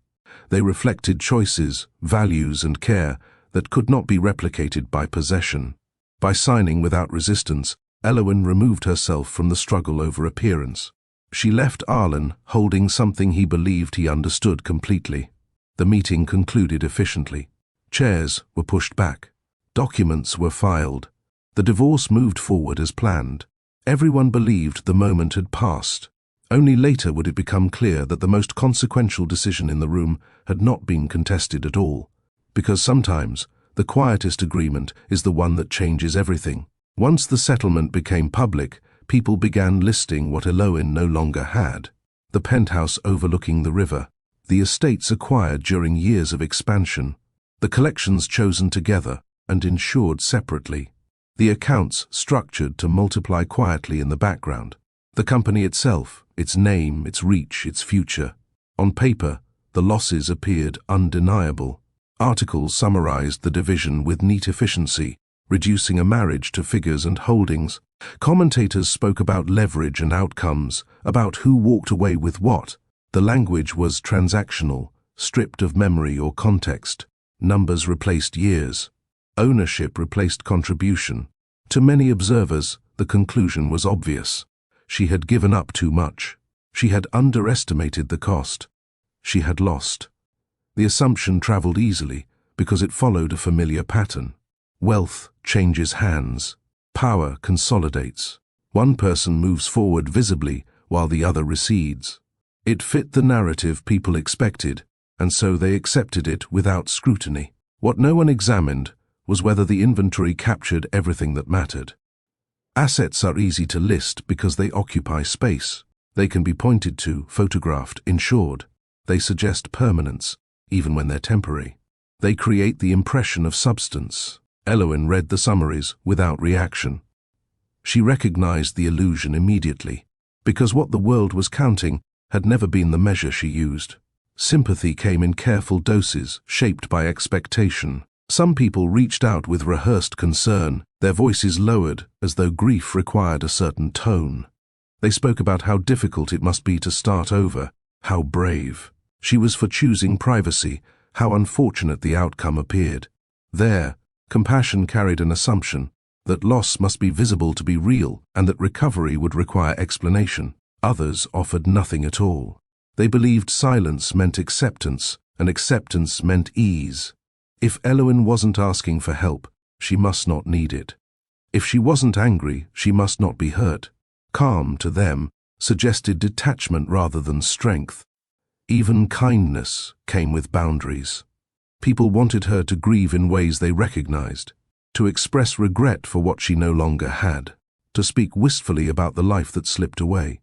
They reflected choices, values, and care that could not be replicated by possession. By signing without resistance, Eloin removed herself from the struggle over appearance. She left Arlen holding something he believed he understood completely. The meeting concluded efficiently. Chairs were pushed back. Documents were filed. The divorce moved forward as planned. Everyone believed the moment had passed. Only later would it become clear that the most consequential decision in the room had not been contested at all. Because sometimes, the quietest agreement is the one that changes everything. Once the settlement became public, people began listing what Eloin no longer had. The penthouse overlooking the river, the estates acquired during years of expansion, the collections chosen together and insured separately, the accounts structured to multiply quietly in the background, the company itself, its name, its reach, its future. On paper, the losses appeared undeniable. Articles summarized the division with neat efficiency, reducing a marriage to figures and holdings. Commentators spoke about leverage and outcomes, about who walked away with what. The language was transactional, stripped of memory or context. Numbers replaced years. Ownership replaced contribution. To many observers, the conclusion was obvious. She had given up too much. She had underestimated the cost. She had lost. The assumption traveled easily because it followed a familiar pattern. Wealth changes hands. Power consolidates. One person moves forward visibly while the other recedes. It fit the narrative people expected, and so they accepted it without scrutiny. What no one examined was whether the inventory captured everything that mattered. Assets are easy to list because they occupy space. They can be pointed to, photographed, insured. They suggest permanence, even when they're temporary. They create the impression of substance. Eloin read the summaries without reaction. She recognized the illusion immediately, because what the world was counting had never been the measure she used. Sympathy came in careful doses, shaped by expectation. Some people reached out with rehearsed concern, their voices lowered as though grief required a certain tone. They spoke about how difficult it must be to start over, how brave. She was for choosing privacy, how unfortunate the outcome appeared. There, compassion carried an assumption that loss must be visible to be real and that recovery would require explanation. Others offered nothing at all. They believed silence meant acceptance, and acceptance meant ease. If Eloin wasn't asking for help, she must not need it. If she wasn't angry, she must not be hurt. Calm, to them, suggested detachment rather than strength. Even kindness came with boundaries. People wanted her to grieve in ways they recognized, to express regret for what she no longer had, to speak wistfully about the life that slipped away.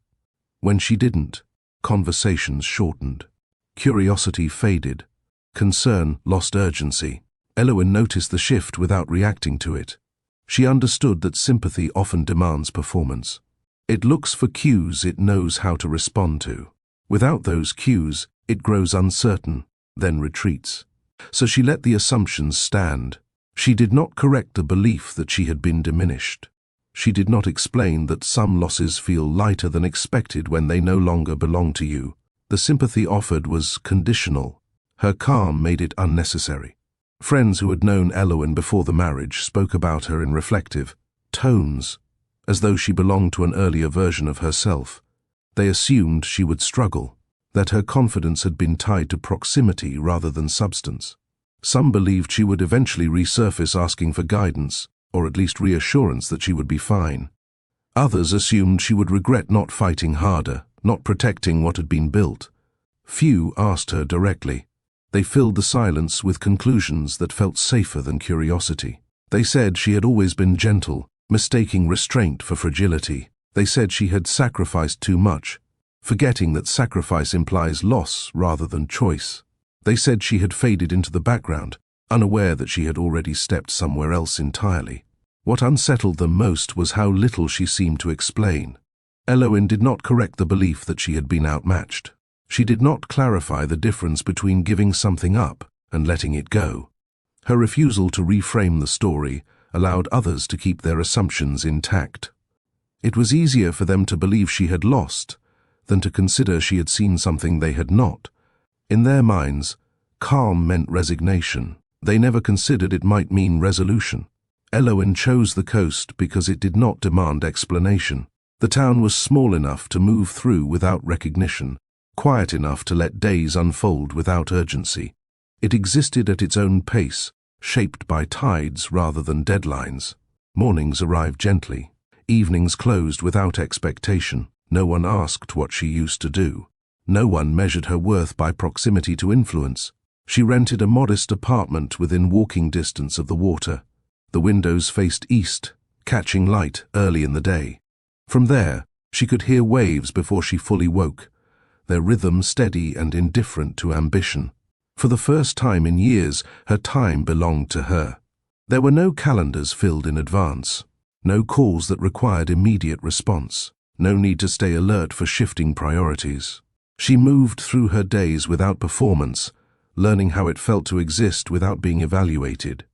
When she didn't, conversations shortened. Curiosity faded. Concern lost urgency. Eloin noticed the shift without reacting to it. She understood that sympathy often demands performance. It looks for cues it knows how to respond to. Without those cues, it grows uncertain, then retreats. So she let the assumptions stand. She did not correct the belief that she had been diminished. She did not explain that some losses feel lighter than expected when they no longer belong to you. The sympathy offered was conditional. Her calm made it unnecessary. Friends who had known Eloin before the marriage spoke about her in reflective tones, as though she belonged to an earlier version of herself. They assumed she would struggle, that her confidence had been tied to proximity rather than substance. Some believed she would eventually resurface asking for guidance, or at least reassurance that she would be fine. Others assumed she would regret not fighting harder, not protecting what had been built. Few asked her directly. They filled the silence with conclusions that felt safer than curiosity. They said she had always been gentle, mistaking restraint for fragility. They said she had sacrificed too much, forgetting that sacrifice implies loss rather than choice. They said she had faded into the background, unaware that she had already stepped somewhere else entirely. What unsettled them most was how little she seemed to explain. Eloin did not correct the belief that she had been outmatched. She did not clarify the difference between giving something up and letting it go. Her refusal to reframe the story allowed others to keep their assumptions intact. It was easier for them to believe she had lost than to consider she had seen something they had not. In their minds, calm meant resignation. They never considered it might mean resolution. Eloin chose the coast because it did not demand explanation. The town was small enough to move through without recognition, quiet enough to let days unfold without urgency. It existed at its own pace, shaped by tides rather than deadlines. Mornings arrived gently. Evenings closed without expectation. No one asked what she used to do. No one measured her worth by proximity to influence. She rented a modest apartment within walking distance of the water. The windows faced east, catching light early in the day. From there, she could hear waves before she fully woke, their rhythm steady and indifferent to ambition. For the first time in years, her time belonged to her. There were no calendars filled in advance, no calls that required immediate response, no need to stay alert for shifting priorities. She moved through her days without performance, learning how it felt to exist without being evaluated.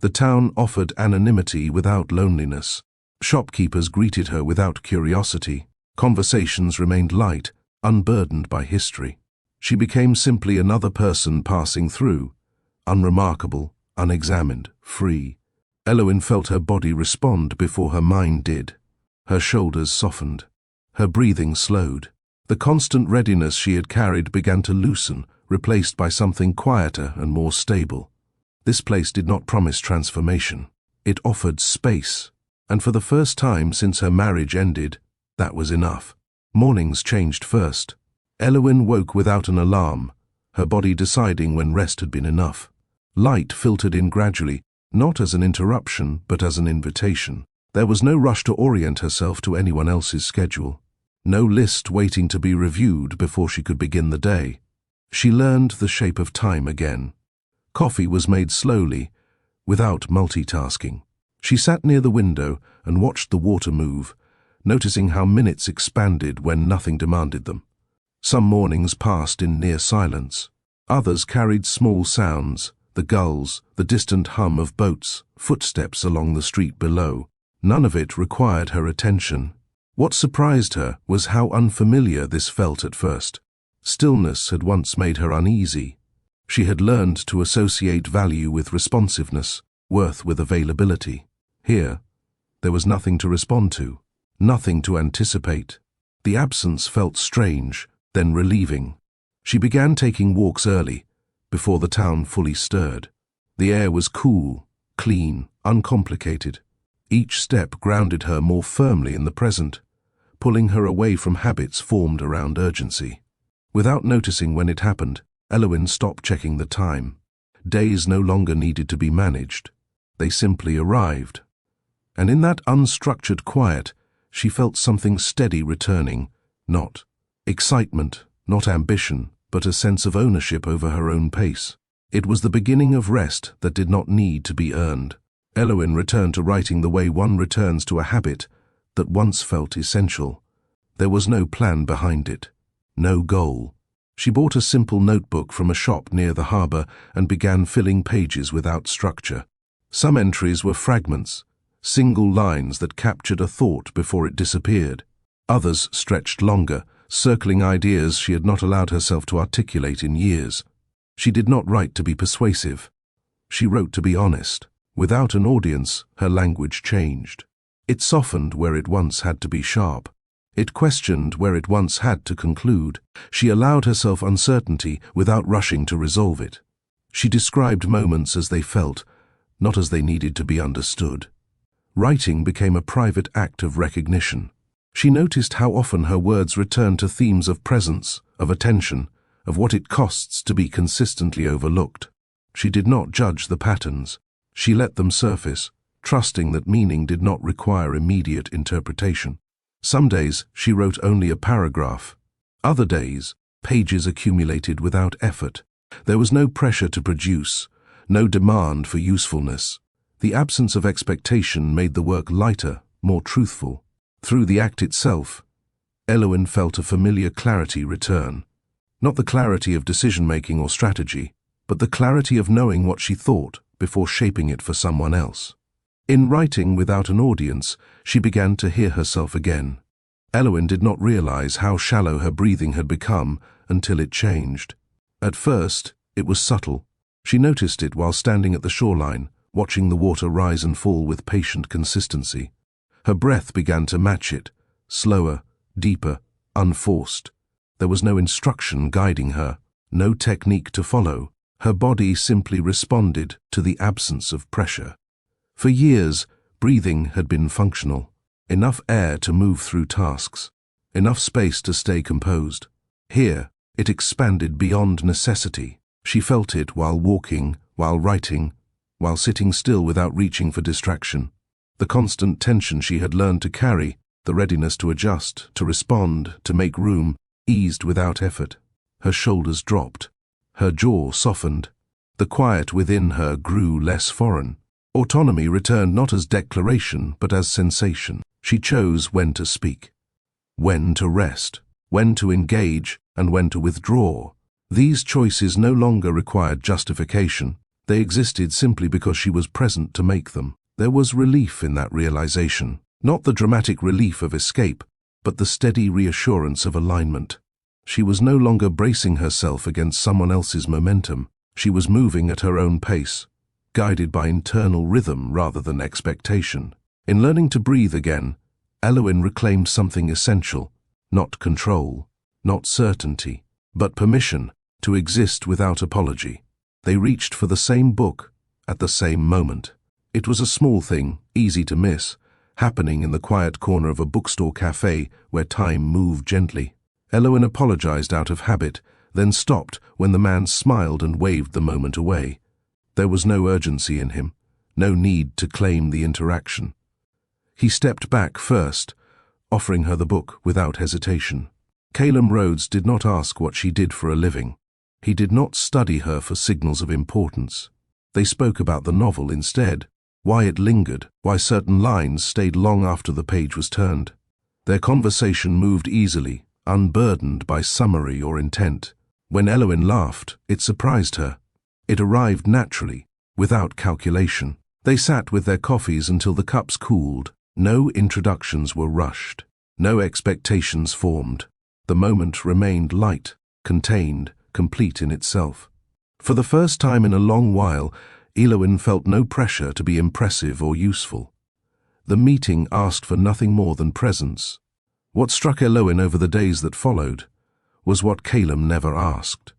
The town offered anonymity without loneliness. Shopkeepers greeted her without curiosity. Conversations remained light, unburdened by history. She became simply another person passing through, unremarkable, unexamined, free. Eloin felt her body respond before her mind did. Her shoulders softened. Her breathing slowed. The constant readiness she had carried began to loosen, replaced by something quieter and more stable. This place did not promise transformation. It offered space, and for the first time since her marriage ended, that was enough. Mornings changed first. Eloin woke without an alarm, her body deciding when rest had been enough. Light filtered in gradually, not as an interruption, but as an invitation. There was no rush to orient herself to anyone else's schedule. No list waiting to be reviewed before she could begin the day. She learned the shape of time again. Coffee was made slowly, without multitasking. She sat near the window and watched the water move, noticing how minutes expanded when nothing demanded them. Some mornings passed in near silence. Others carried small sounds, the gulls, the distant hum of boats, footsteps along the street below. None of it required her attention. What surprised her was how unfamiliar this felt at first. Stillness had once made her uneasy. She had learned to associate value with responsiveness, worth with availability. Here, there was nothing to respond to, nothing to anticipate. The absence felt strange, then relieving. She began taking walks early, before the town fully stirred. The air was cool, clean, uncomplicated. Each step grounded her more firmly in the present, pulling her away from habits formed around urgency. Without noticing when it happened, Elowyn stopped checking the time. Days no longer needed to be managed. They simply arrived. And in that unstructured quiet, she felt something steady returning, not excitement, not ambition, but a sense of ownership over her own pace. It was the beginning of rest that did not need to be earned. Elowyn returned to writing the way one returns to a habit that once felt essential. There was no plan behind it, no goal. She bought a simple notebook from a shop near the harbour and began filling pages without structure. Some entries were fragments, single lines that captured a thought before it disappeared. Others stretched longer, circling ideas she had not allowed herself to articulate in years. She did not write to be persuasive. She wrote to be honest. Without an audience, her language changed. It softened where it once had to be sharp. It questioned where it once had to conclude. She allowed herself uncertainty without rushing to resolve it. She described moments as they felt, not as they needed to be understood. Writing became a private act of recognition. She noticed how often her words returned to themes of presence, of attention, of what it costs to be consistently overlooked. She did not judge the patterns. She let them surface, trusting that meaning did not require immediate interpretation. Some days she wrote only a paragraph. Other days, pages accumulated without effort. There was no pressure to produce, no demand for usefulness. The absence of expectation made the work lighter, more truthful. Through the act itself, Elowyn felt a familiar clarity return. Not the clarity of decision-making or strategy, but the clarity of knowing what she thought before shaping it for someone else. In writing without an audience, she began to hear herself again. Elowyn did not realize how shallow her breathing had become until it changed. At first, it was subtle. She noticed it while standing at the shoreline, watching the water rise and fall with patient consistency. Her breath began to match it, slower, deeper, unforced. There was no instruction guiding her, no technique to follow. Her body simply responded to the absence of pressure. For years, breathing had been functional. Enough air to move through tasks, enough space to stay composed. Here, it expanded beyond necessity. She felt it while walking, while writing, while sitting still without reaching for distraction. The constant tension she had learned to carry, the readiness to adjust, to respond, to make room, eased without effort. Her shoulders dropped. Her jaw softened. The quiet within her grew less foreign. Autonomy returned not as declaration, but as sensation. She chose when to speak, when to rest, when to engage, and when to withdraw. These choices no longer required justification. They existed simply because she was present to make them. There was relief in that realization, not the dramatic relief of escape, but the steady reassurance of alignment. She was no longer bracing herself against someone else's momentum. She was moving at her own pace, guided by internal rhythm rather than expectation. In learning to breathe again, Elowyn reclaimed something essential, not control, not certainty, but permission to exist without apology. They reached for the same book at the same moment. It was a small thing, easy to miss, happening in the quiet corner of a bookstore cafe where time moved gently. Elowyn apologized out of habit, then stopped when the man smiled and waved the moment away. There was no urgency in him, no need to claim the interaction. He stepped back first, offering her the book without hesitation. Calum Rhodes did not ask what she did for a living. He did not study her for signals of importance. They spoke about the novel instead, why it lingered, why certain lines stayed long after the page was turned. Their conversation moved easily, unburdened by summary or intent. When Elowyn laughed, it surprised her. It arrived naturally, without calculation. They sat with their coffees until the cups cooled. No introductions were rushed. No expectations formed. The moment remained light, contained, complete in itself. For the first time in a long while, Elowyn felt no pressure to be impressive or useful. The meeting asked for nothing more than presence. What struck Elowyn over the days that followed was what Calum never asked.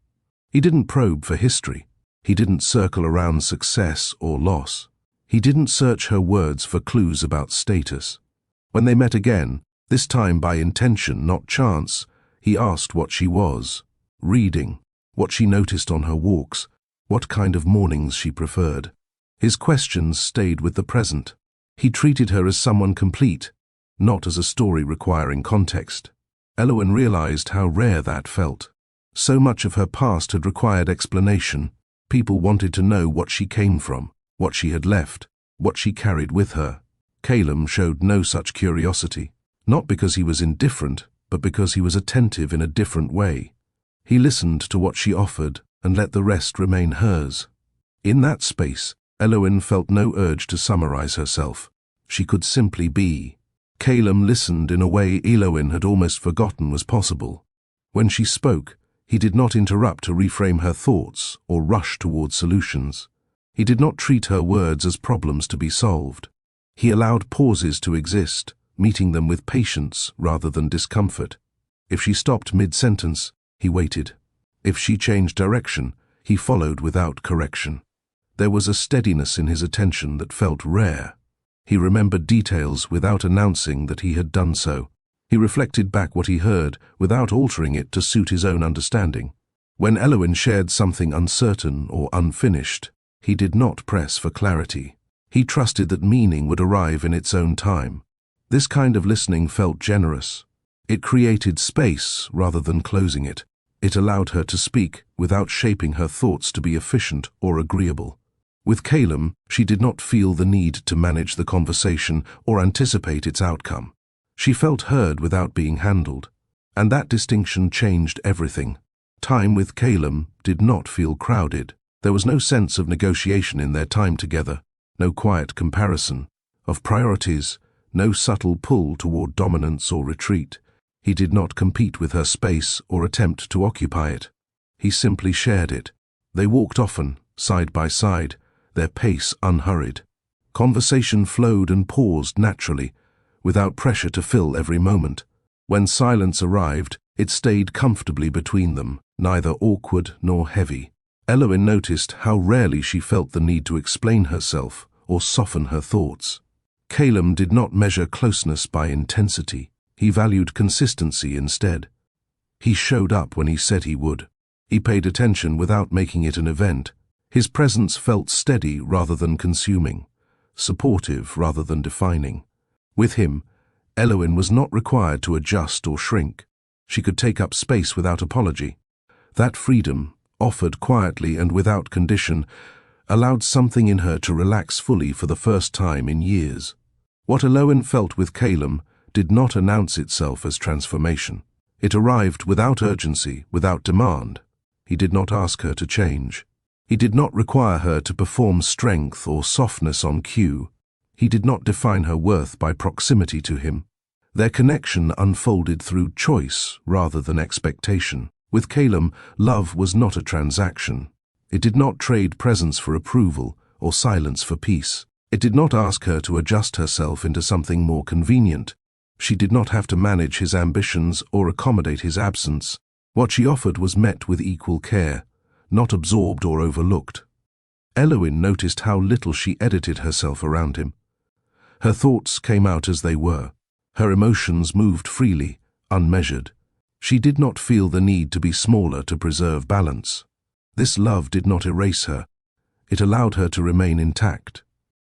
He didn't probe for history. He didn't circle around success or loss. He didn't search her words for clues about status. When they met again, this time by intention, not chance, he asked what she was, reading, what she noticed on her walks, what kind of mornings she preferred. His questions stayed with the present. He treated her as someone complete, not as a story requiring context. Elowen realized how rare that felt. So much of her past had required explanation. People wanted to know what she came from, what she had left, what she carried with her. Calum showed no such curiosity, not because he was indifferent, but because he was attentive in a different way. He listened to what she offered and let the rest remain hers. In that space, Elowen felt no urge to summarize herself. She could simply be. Calum listened in a way Elowen had almost forgotten was possible. When she spoke, he did not interrupt to reframe her thoughts or rush toward solutions. He did not treat her words as problems to be solved. He allowed pauses to exist, meeting them with patience rather than discomfort. If she stopped mid-sentence, he waited. If she changed direction, he followed without correction. There was a steadiness in his attention that felt rare. He remembered details without announcing that he had done so. He reflected back what he heard without altering it to suit his own understanding. When Elowen shared something uncertain or unfinished, he did not press for clarity. He trusted that meaning would arrive in its own time. This kind of listening felt generous. It created space rather than closing it. It allowed her to speak without shaping her thoughts to be efficient or agreeable. With Calum, she did not feel the need to manage the conversation or anticipate its outcome. She felt heard without being handled, and that distinction changed everything. Time with Calum did not feel crowded. There was no sense of negotiation in their time together, no quiet comparison of priorities, no subtle pull toward dominance or retreat. He did not compete with her space or attempt to occupy it. He simply shared it. They walked often, side by side, their pace unhurried. Conversation flowed and paused naturally, without pressure to fill every moment. When silence arrived, it stayed comfortably between them, neither awkward nor heavy. Elowen noticed how rarely she felt the need to explain herself or soften her thoughts. Calum did not measure closeness by intensity. He valued consistency instead. He showed up when he said he would. He paid attention without making it an event. His presence felt steady rather than consuming, supportive rather than defining. With him, Elowen was not required to adjust or shrink. She could take up space without apology. That freedom, offered quietly and without condition, allowed something in her to relax fully for the first time in years. What Elowen felt with Calum did not announce itself as transformation. It arrived without urgency, without demand. He did not ask her to change. He did not require her to perform strength or softness on cue. He did not define her worth by proximity to him. Their connection unfolded through choice rather than expectation. With Calum, love was not a transaction. It did not trade presence for approval or silence for peace. It did not ask her to adjust herself into something more convenient. She did not have to manage his ambitions or accommodate his absence. What she offered was met with equal care, not absorbed or overlooked. Elowen noticed how little she edited herself around him. Her thoughts came out as they were. Her emotions moved freely, unmeasured. She did not feel the need to be smaller to preserve balance. This love did not erase her. It allowed her to remain intact.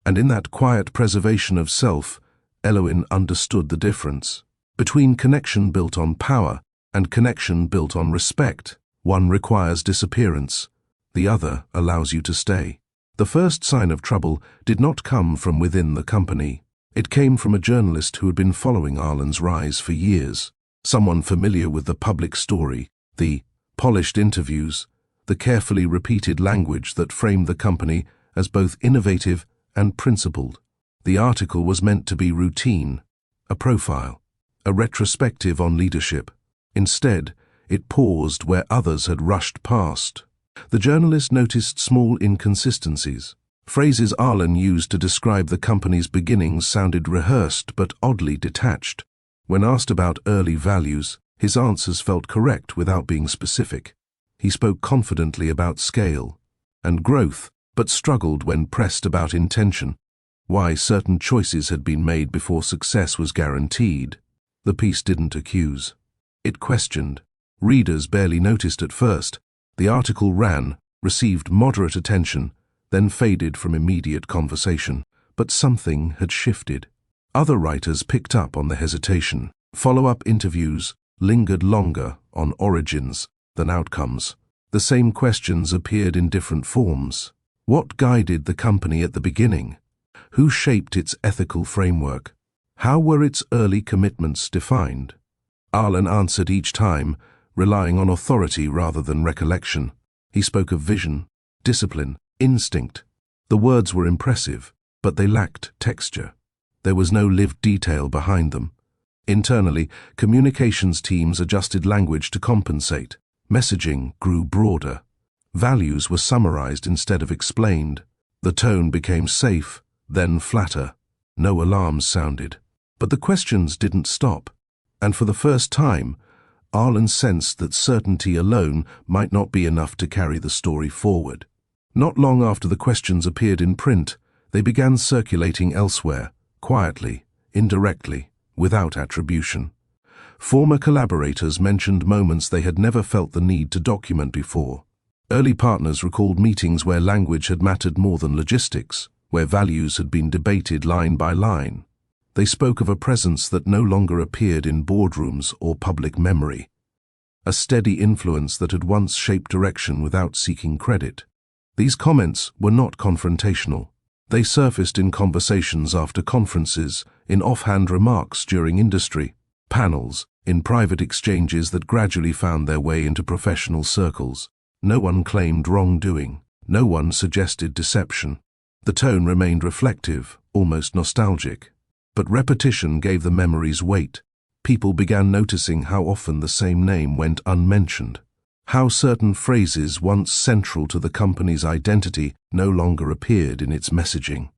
And in that quiet preservation of self, Elowen understood the difference between connection built on power and connection built on respect. One requires disappearance. The other allows you to stay. The first sign of trouble did not come from within the company. It came from a journalist who had been following Arlen's rise for years. Someone familiar with the public story, the polished interviews, the carefully repeated language that framed the company as both innovative and principled. The article was meant to be routine, a profile, a retrospective on leadership. Instead, it paused where others had rushed past. The journalist noticed small inconsistencies. Phrases Arlen used to describe the company's beginnings sounded rehearsed but oddly detached. When asked about early values, his answers felt correct without being specific. He spoke confidently about scale and growth, but struggled when pressed about intention, why certain choices had been made before success was guaranteed. The piece didn't accuse. It questioned. Readers barely noticed at first. The article ran, received moderate attention, then faded from immediate conversation. But something had shifted. Other writers picked up on the hesitation. Follow-up interviews lingered longer on origins than outcomes. The same questions appeared in different forms. What guided the company at the beginning? Who shaped its ethical framework? How were its early commitments defined? Arlen answered each time, relying on authority rather than recollection. He spoke of vision, discipline, instinct. The words were impressive, but they lacked texture. There was no lived detail behind them. Internally, communications teams adjusted language to compensate. Messaging grew broader. Values were summarized instead of explained. The tone became safe, then flatter. No alarms sounded. But the questions didn't stop. And for the first time, Arlen sensed that certainty alone might not be enough to carry the story forward. Not long after the questions appeared in print, they began circulating elsewhere, quietly, indirectly, without attribution. Former collaborators mentioned moments they had never felt the need to document before. Early partners recalled meetings where language had mattered more than logistics, where values had been debated line by line. They spoke of a presence that no longer appeared in boardrooms or public memory, a steady influence that had once shaped direction without seeking credit. These comments were not confrontational. They surfaced in conversations after conferences, in offhand remarks during industry panels, in private exchanges that gradually found their way into professional circles. No one claimed wrongdoing. No one suggested deception. The tone remained reflective, almost nostalgic. But repetition gave the memories weight. People began noticing how often the same name went unmentioned. How certain phrases once central to the company's identity no longer appeared in its messaging.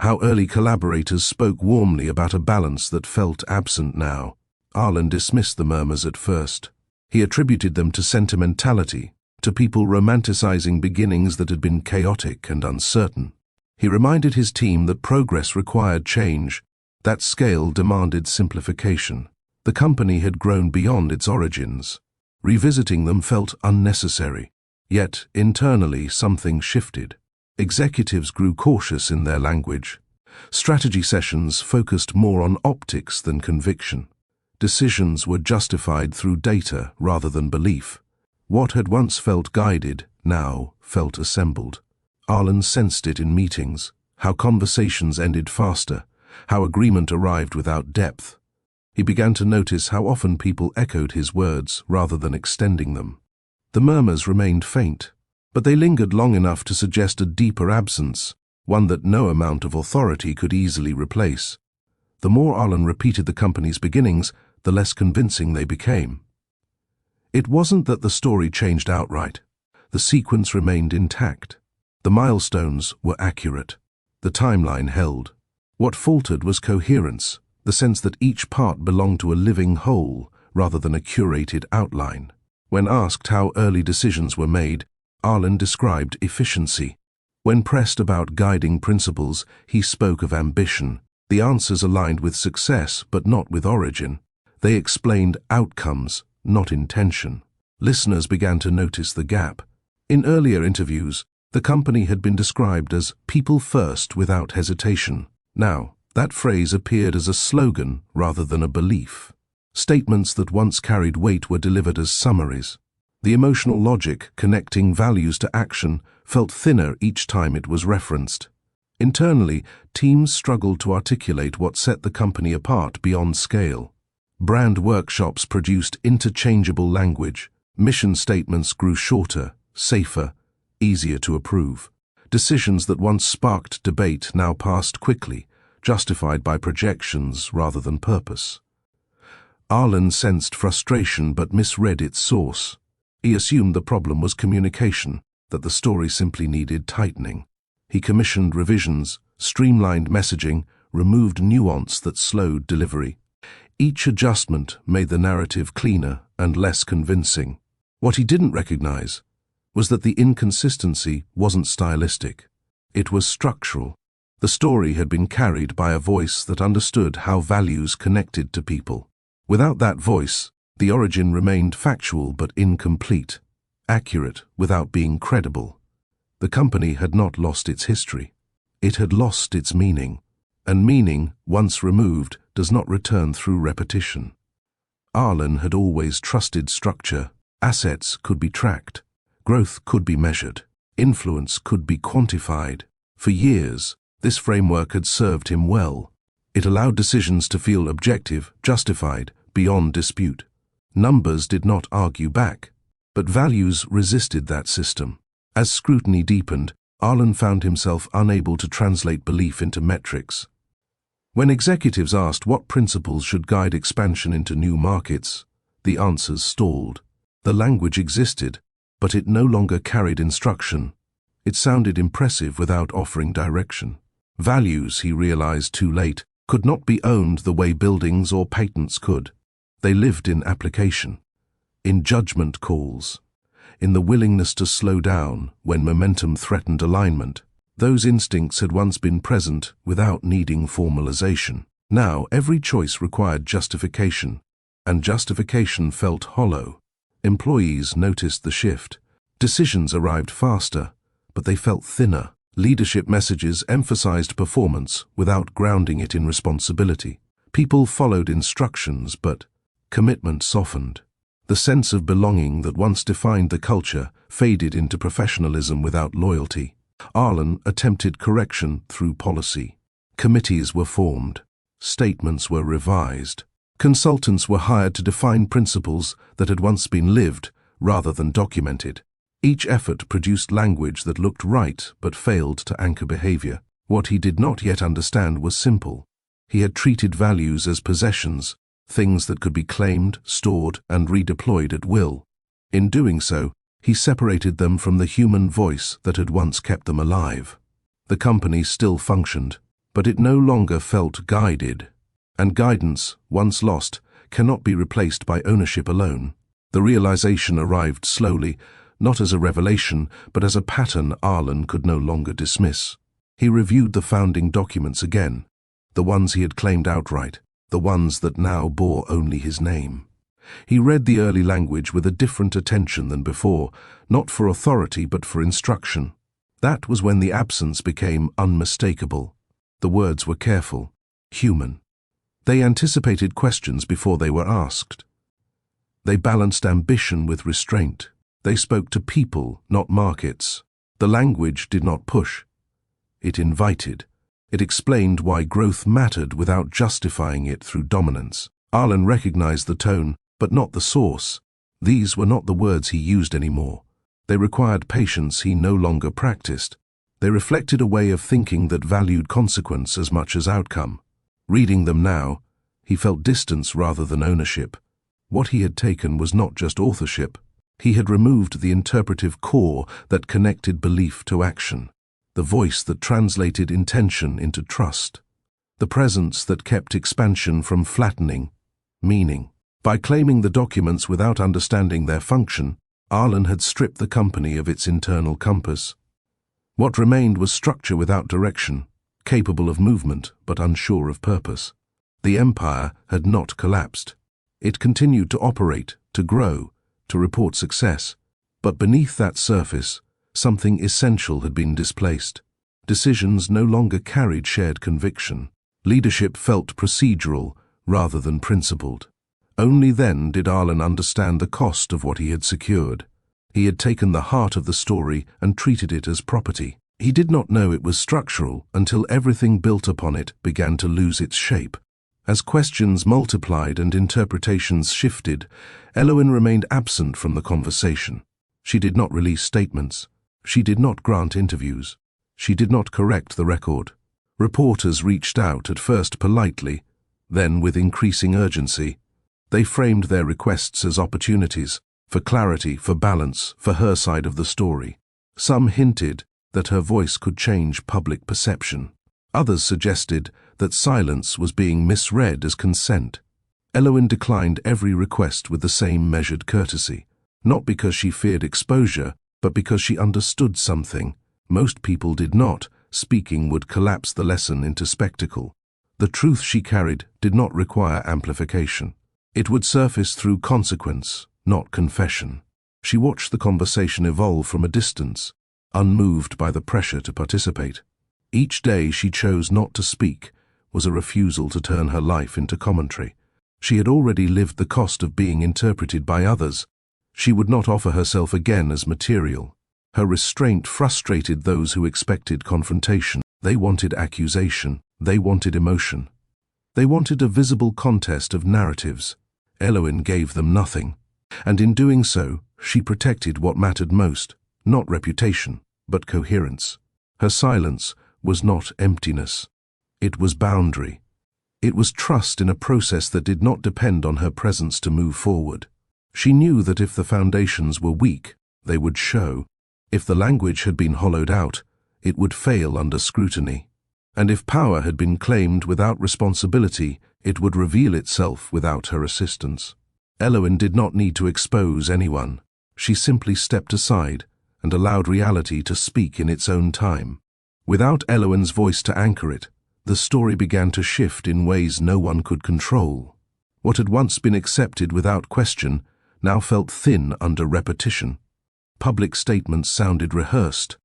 How early collaborators spoke warmly about a balance that felt absent now. Arlen dismissed the murmurs at first. He attributed them to sentimentality, to people romanticizing beginnings that had been chaotic and uncertain. He reminded his team that progress required change, that scale demanded simplification. The company had grown beyond its origins. Revisiting them felt unnecessary. Yet, internally, something shifted. Executives grew cautious in their language. Strategy sessions focused more on optics than conviction. Decisions were justified through data rather than belief. What had once felt guided now felt assembled. Arlen sensed it in meetings, how conversations ended faster, how agreement arrived without depth. He began to notice how often people echoed his words rather than extending them. The murmurs remained faint, but they lingered long enough to suggest a deeper absence, one that no amount of authority could easily replace. The more Arlen repeated the company's beginnings, the less convincing they became. It wasn't that the story changed outright. The sequence remained intact. The milestones were accurate. The timeline held. What faltered was coherence, the sense that each part belonged to a living whole rather than a curated outline. When asked how early decisions were made, Arlen described efficiency. When pressed about guiding principles, he spoke of ambition. The answers aligned with success, but not with origin. They explained outcomes, not intention. Listeners began to notice the gap. In earlier interviews, the company had been described as people first without hesitation. Now, that phrase appeared as a slogan rather than a belief. Statements that once carried weight were delivered as summaries. The emotional logic connecting values to action felt thinner each time it was referenced. Internally, teams struggled to articulate what set the company apart beyond scale. Brand workshops produced interchangeable language. Mission statements grew shorter, safer, easier to approve. Decisions that once sparked debate now passed quickly, justified by projections rather than purpose. Arlen sensed frustration but misread its source. He assumed the problem was communication, that the story simply needed tightening. He commissioned revisions, streamlined messaging, removed nuance that slowed delivery. Each adjustment made the narrative cleaner and less convincing. What he didn't recognize was that the inconsistency wasn't stylistic. It was structural. The story had been carried by a voice that understood how values connected to people. Without that voice, the origin remained factual but incomplete, accurate without being credible. The company had not lost its history. It had lost its meaning, and meaning, once removed, does not return through repetition. Arlen had always trusted structure. Assets could be tracked. Growth could be measured. Influence could be quantified. For years, this framework had served him well. It allowed decisions to feel objective, justified, beyond dispute. Numbers did not argue back, but values resisted that system. As scrutiny deepened, Arlen found himself unable to translate belief into metrics. When executives asked what principles should guide expansion into new markets, the answers stalled. The language existed, but it no longer carried instruction. It sounded impressive without offering direction. Values, he realized too late, could not be owned the way buildings or patents could. They lived in application, in judgment calls, in the willingness to slow down when momentum threatened alignment. Those instincts had once been present without needing formalization. Now, every choice required justification, and justification felt hollow. Employees noticed the shift. Decisions arrived faster, but they felt thinner. Leadership messages emphasized performance without grounding it in responsibility. People followed instructions, but commitment softened. The sense of belonging that once defined the culture faded into professionalism without loyalty. Arlen attempted correction through policy. Committees were formed. Statements were revised. Consultants were hired to define principles that had once been lived rather than documented. Each effort produced language that looked right but failed to anchor behavior. What he did not yet understand was simple. He had treated values as possessions, things that could be claimed, stored, and redeployed at will. In doing so, he separated them from the human voice that had once kept them alive. The company still functioned, but it no longer felt guided. And guidance, once lost, cannot be replaced by ownership alone. The realization arrived slowly, not as a revelation, but as a pattern Arlen could no longer dismiss. He reviewed the founding documents again, the ones he had claimed outright, the ones that now bore only his name. He read the early language with a different attention than before, not for authority but for instruction. That was when the absence became unmistakable. The words were careful, human. They anticipated questions before they were asked. They balanced ambition with restraint. They spoke to people, not markets. The language did not push. It invited. It explained why growth mattered without justifying it through dominance. Arlen recognized the tone, but not the source. These were not the words he used anymore. They required patience he no longer practiced. They reflected a way of thinking that valued consequence as much as outcome. Reading them now, he felt distance rather than ownership. What he had taken was not just authorship. He had removed the interpretive core that connected belief to action, the voice that translated intention into trust, the presence that kept expansion from flattening, meaning. By claiming the documents without understanding their function, Arlen had stripped the company of its internal compass. What remained was structure without direction, capable of movement but unsure of purpose. The empire had not collapsed. It continued to operate, to grow, to report success. But beneath that surface, something essential had been displaced. Decisions no longer carried shared conviction. Leadership felt procedural rather than principled. Only then did Arlen understand the cost of what he had secured. He had taken the heart of the story and treated it as property. He did not know it was structural until everything built upon it began to lose its shape. As questions multiplied and interpretations shifted, Eloin remained absent from the conversation. She did not release statements. She did not grant interviews. She did not correct the record. Reporters reached out, at first politely, then with increasing urgency. They framed their requests as opportunities, for clarity, for balance, for her side of the story. Some hinted that her voice could change public perception. Others suggested that silence was being misread as consent. Eloin declined every request with the same measured courtesy, not because she feared exposure, but because she understood something. Most people did not. Speaking would collapse the lesson into spectacle. The truth she carried did not require amplification. It would surface through consequence, not confession. She watched the conversation evolve from a distance, unmoved by the pressure to participate. Each day she chose not to speak was a refusal to turn her life into commentary. She had already lived the cost of being interpreted by others. She would not offer herself again as material. Her restraint frustrated those who expected confrontation. They wanted accusation. They wanted emotion. They wanted a visible contest of narratives. Eloin gave them nothing. And in doing so, she protected what mattered most, not reputation, but coherence. Her silence was not emptiness. It was boundary. It was trust in a process that did not depend on her presence to move forward. She knew that if the foundations were weak, they would show. If the language had been hollowed out, it would fail under scrutiny. And if power had been claimed without responsibility, it would reveal itself without her assistance. Eloin did not need to expose anyone. She simply stepped aside and allowed reality to speak in its own time. Without Eloin's voice to anchor it, the story began to shift in ways no one could control. What had once been accepted without question now felt thin under repetition. Public statements sounded rehearsed.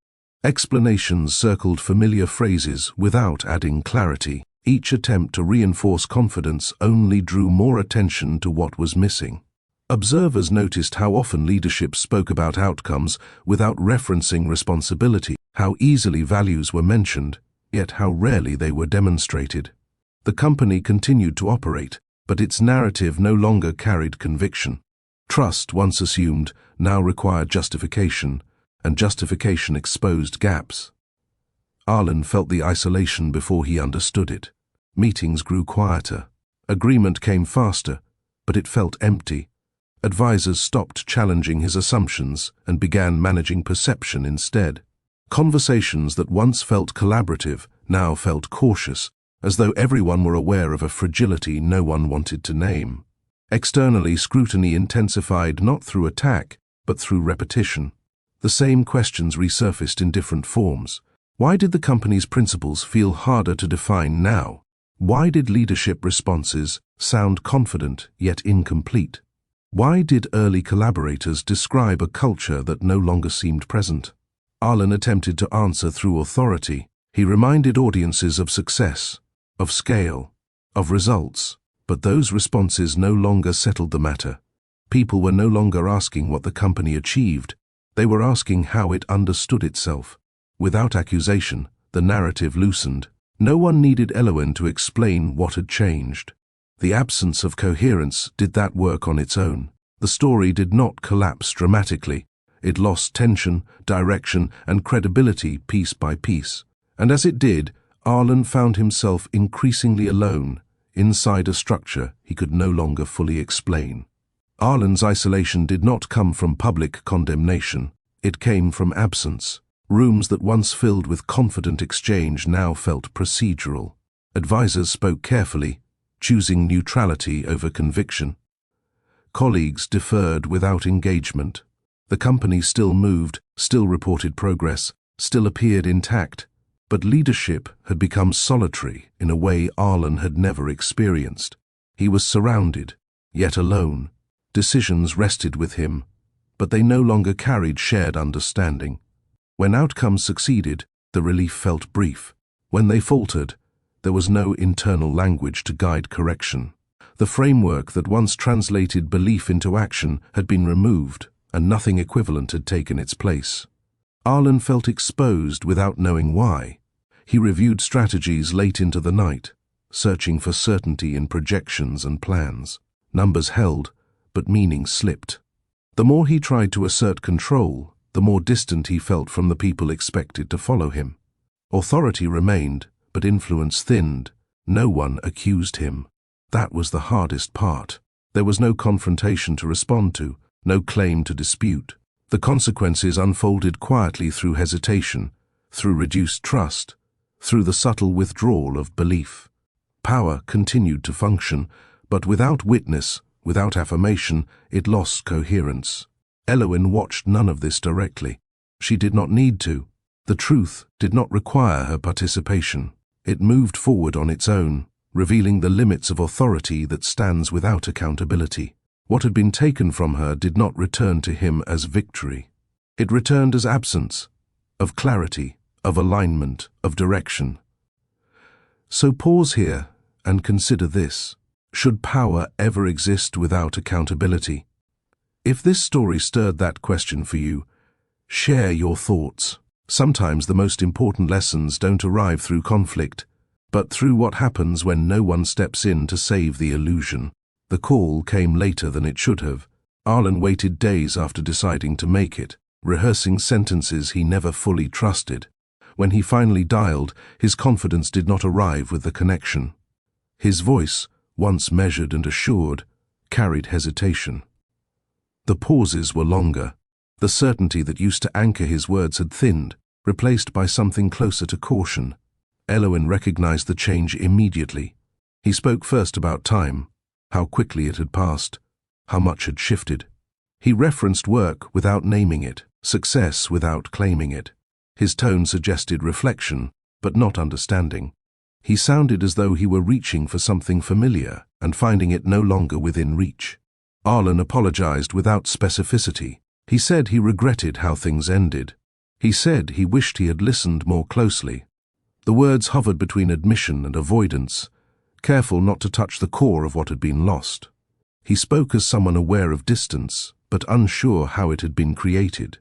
Explanations circled familiar phrases without adding clarity. Each attempt to reinforce confidence only drew more attention to what was missing. Observers noticed how often leadership spoke about outcomes without referencing responsibility, how easily values were mentioned, yet how rarely they were demonstrated. The company continued to operate, but its narrative no longer carried conviction. Trust, once assumed, now required justification, and justification exposed gaps. Arlen felt the isolation before he understood it. Meetings grew quieter. Agreement came faster, but it felt empty. Advisors stopped challenging his assumptions and began managing perception instead. Conversations that once felt collaborative now felt cautious, as though everyone were aware of a fragility no one wanted to name. Externally, scrutiny intensified not through attack, but through repetition. The same questions resurfaced in different forms. Why did the company's principles feel harder to define now? Why did leadership responses sound confident yet incomplete? Why did early collaborators describe a culture that no longer seemed present? Arlen attempted to answer through authority. He reminded audiences of success, of scale, of results. But those responses no longer settled the matter. People were no longer asking what the company achieved. They were asking how it understood itself. Without accusation, the narrative loosened. No one needed Eloin to explain what had changed. The absence of coherence did that work on its own. The story did not collapse dramatically. It lost tension, direction, and credibility piece by piece. And as it did, Arlen found himself increasingly alone, inside a structure he could no longer fully explain. Arlen's isolation did not come from public condemnation. It came from absence. Rooms that once filled with confident exchange now felt procedural. Advisors spoke carefully, choosing neutrality over conviction. Colleagues deferred without engagement. The company still moved, still reported progress, still appeared intact, but leadership had become solitary in a way Arlen had never experienced. He was surrounded, yet alone. Decisions rested with him, but they no longer carried shared understanding. When outcomes succeeded, the relief felt brief. When they faltered, there was no internal language to guide correction. The framework that once translated belief into action had been removed, and nothing equivalent had taken its place. Arlen felt exposed without knowing why. He reviewed strategies late into the night, searching for certainty in projections and plans. Numbers held, but meaning slipped. The more he tried to assert control, the more distant he felt from the people expected to follow him. Authority remained, but influence thinned. No one accused him. That was the hardest part. There was no confrontation to respond to, no claim to dispute. The consequences unfolded quietly through hesitation, through reduced trust, through the subtle withdrawal of belief. Power continued to function, but without witness, without affirmation, it lost coherence. Eloin watched none of this directly. She did not need to. The truth did not require her participation. It moved forward on its own, revealing the limits of authority that stands without accountability. What had been taken from her did not return to him as victory. It returned as absence, of clarity, of alignment, of direction. So pause here and consider this. Should power ever exist without accountability? If this story stirred that question for you, share your thoughts. Sometimes the most important lessons don't arrive through conflict, but through what happens when no one steps in to save the illusion. The call came later than it should have. Arlen waited days after deciding to make it, rehearsing sentences he never fully trusted. When he finally dialed, his confidence did not arrive with the connection. His voice, once measured and assured, carried hesitation. The pauses were longer. The certainty that used to anchor his words had thinned, replaced by something closer to caution. Eloin recognized the change immediately. He spoke first about time, how quickly it had passed, how much had shifted. He referenced work without naming it, success without claiming it. His tone suggested reflection, but not understanding. He sounded as though he were reaching for something familiar and finding it no longer within reach. Arlen apologized without specificity. He said he regretted how things ended. He said he wished he had listened more closely. The words hovered between admission and avoidance, careful not to touch the core of what had been lost. He spoke as someone aware of distance, but unsure how it had been created.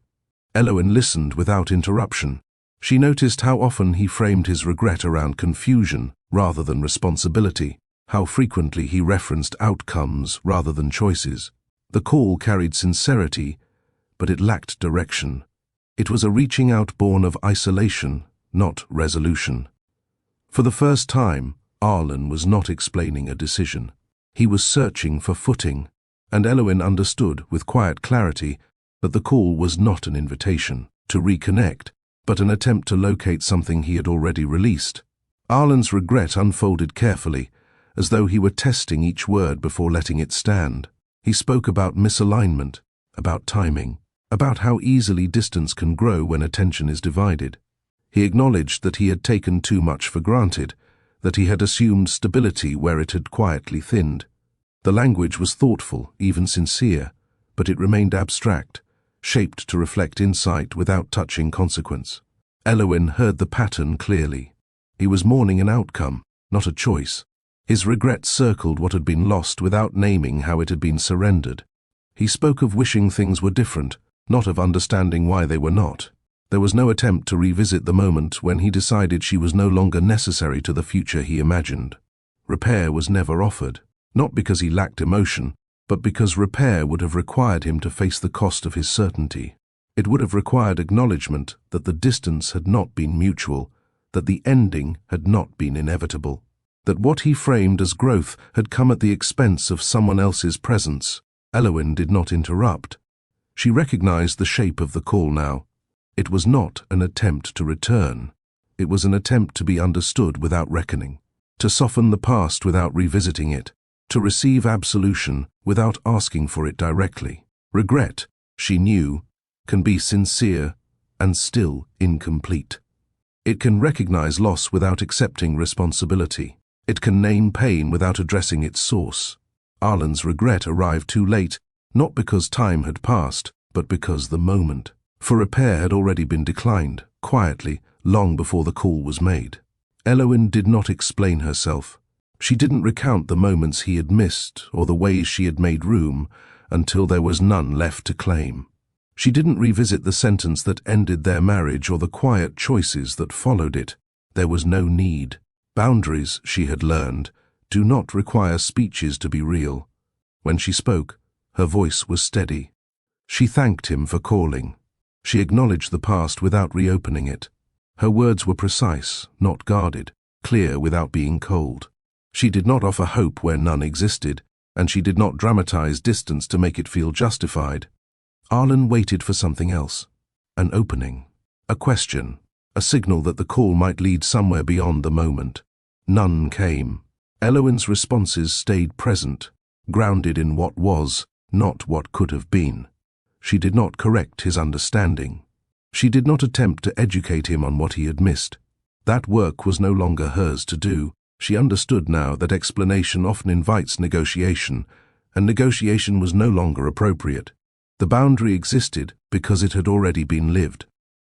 Eloin listened without interruption. She noticed how often he framed his regret around confusion rather than responsibility, how frequently he referenced outcomes rather than choices. The call carried sincerity, but it lacked direction. It was a reaching out born of isolation, not resolution. For the first time, Arlen was not explaining a decision. He was searching for footing, and Eloin understood with quiet clarity that the call was not an invitation to reconnect, but an attempt to locate something he had already released. Arlen's regret unfolded carefully, as though he were testing each word before letting it stand. He spoke about misalignment, about timing, about how easily distance can grow when attention is divided. He acknowledged that he had taken too much for granted, that he had assumed stability where it had quietly thinned. The language was thoughtful, even sincere, but it remained abstract, shaped to reflect insight without touching consequence. Eloin heard the pattern clearly. He was mourning an outcome, not a choice. His regret circled what had been lost without naming how it had been surrendered. He spoke of wishing things were different, not of understanding why they were not. There was no attempt to revisit the moment when he decided she was no longer necessary to the future he imagined. Repair was never offered, not because he lacked emotion, but because repair would have required him to face the cost of his certainty. It would have required acknowledgement that the distance had not been mutual, that the ending had not been inevitable, that what he framed as growth had come at the expense of someone else's presence. Eloin did not interrupt. She recognized the shape of the call now. It was not an attempt to return. It was an attempt to be understood without reckoning, to soften the past without revisiting it, to receive absolution without asking for it directly. Regret, she knew, can be sincere and still incomplete. It can recognize loss without accepting responsibility. It can name pain without addressing its source. Arlen's regret arrived too late, not because time had passed, but because the moment for repair had already been declined, quietly, long before the call was made. Eloin did not explain herself. She didn't recount the moments he had missed or the ways she had made room until there was none left to claim. She didn't revisit the sentence that ended their marriage or the quiet choices that followed it. There was no need. Boundaries, she had learned, do not require speeches to be real. When she spoke, her voice was steady. She thanked him for calling. She acknowledged the past without reopening it. Her words were precise, not guarded, clear without being cold. She did not offer hope where none existed, and she did not dramatize distance to make it feel justified. Arlen waited for something else. An opening. A question. A signal that the call might lead somewhere beyond the moment. None came. Eloin's responses stayed present, grounded in what was, not what could have been. She did not correct his understanding. She did not attempt to educate him on what he had missed. That work was no longer hers to do. She understood now that explanation often invites negotiation, and negotiation was no longer appropriate. The boundary existed because it had already been lived.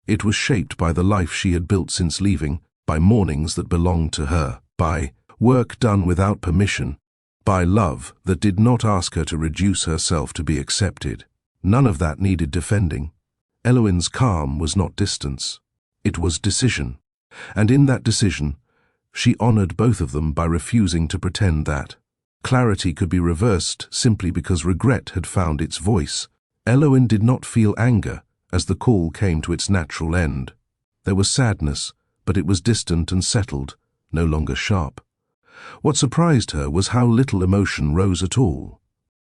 It was shaped by the life she had built since leaving, by mornings that belonged to her, by work done without permission, by love that did not ask her to reduce herself to be accepted. None of that needed defending. Eloin's calm was not distance. It was decision. And in that decision, she honored both of them by refusing to pretend that clarity could be reversed simply because regret had found its voice. Eloin did not feel anger as the call came to its natural end. There was sadness, but it was distant and settled, no longer sharp. What surprised her was how little emotion rose at all.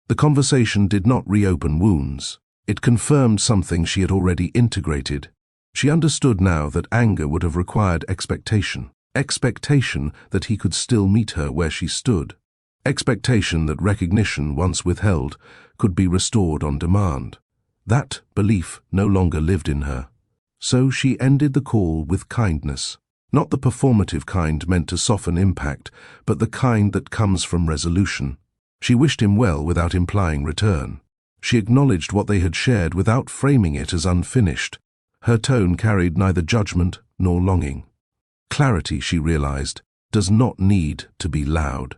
The conversation did not reopen wounds. It confirmed something she had already integrated. She understood now that anger would have required expectation that he could still meet her where she stood, expectation that recognition once withheld could be restored on demand. That belief no longer lived in her. So she ended the call with kindness, not the performative kind meant to soften impact, but the kind that comes from resolution. She wished him well without implying return. She acknowledged what they had shared without framing it as unfinished. Her tone carried neither judgment nor longing. Clarity, she realized, does not need to be loud.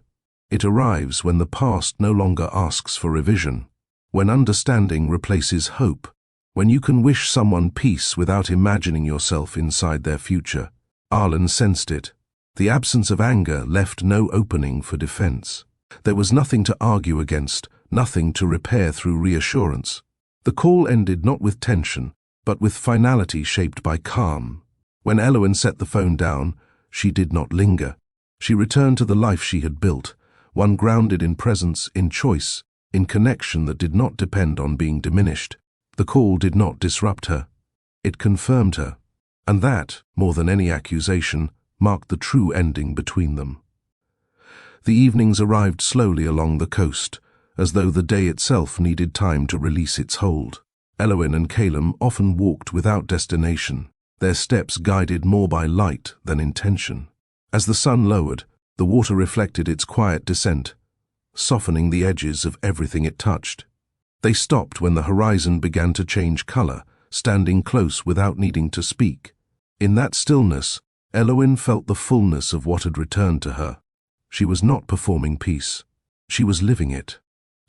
It arrives when the past no longer asks for revision, when understanding replaces hope, when you can wish someone peace without imagining yourself inside their future. Arlen sensed it. The absence of anger left no opening for defense. There was nothing to argue against, nothing to repair through reassurance. The call ended not with tension, but with finality shaped by calm. When Eloin set the phone down, she did not linger. She returned to the life she had built, one grounded in presence, in choice, in connection that did not depend on being diminished. The call did not disrupt her. It confirmed her. And that, more than any accusation, marked the true ending between them. The evenings arrived slowly along the coast, as though the day itself needed time to release its hold. Eloin and Calum often walked without destination, their steps guided more by light than intention. As the sun lowered, the water reflected its quiet descent, softening the edges of everything it touched. They stopped when the horizon began to change color, standing close without needing to speak. In that stillness, Eloin felt the fullness of what had returned to her. She was not performing peace. She was living it.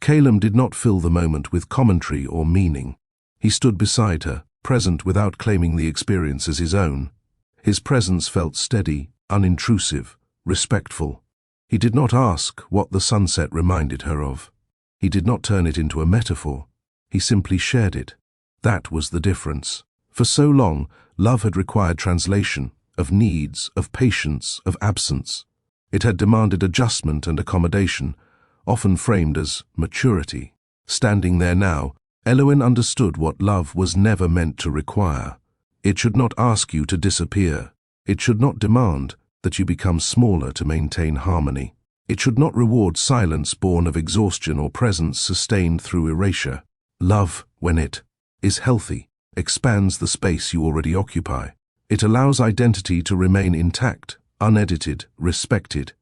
Calum did not fill the moment with commentary or meaning. He stood beside her, present without claiming the experience as his own. His presence felt steady, unintrusive, respectful. He did not ask what the sunset reminded her of. He did not turn it into a metaphor. He simply shared it. That was the difference. For so long, love had required translation, of needs, of patience, of absence. It had demanded adjustment and accommodation, often framed as maturity. Standing there now, Eloin understood what love was never meant to require. It should not ask you to disappear. It should not demand that you become smaller to maintain harmony. It should not reward silence born of exhaustion or presence sustained through erasure. Love, when it is healthy, expands the space you already occupy. It allows identity to remain intact, unedited, respected.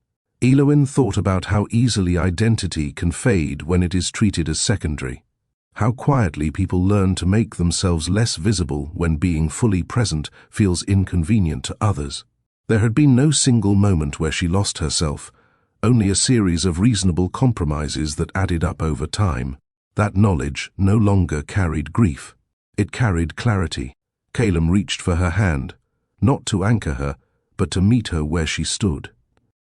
Eloin thought about how easily identity can fade when it is treated as secondary. How quietly people learn to make themselves less visible when being fully present feels inconvenient to others. There had been no single moment where she lost herself, only a series of reasonable compromises that added up over time. That knowledge no longer carried grief. It carried clarity. Calum reached for her hand, not to anchor her, but to meet her where she stood.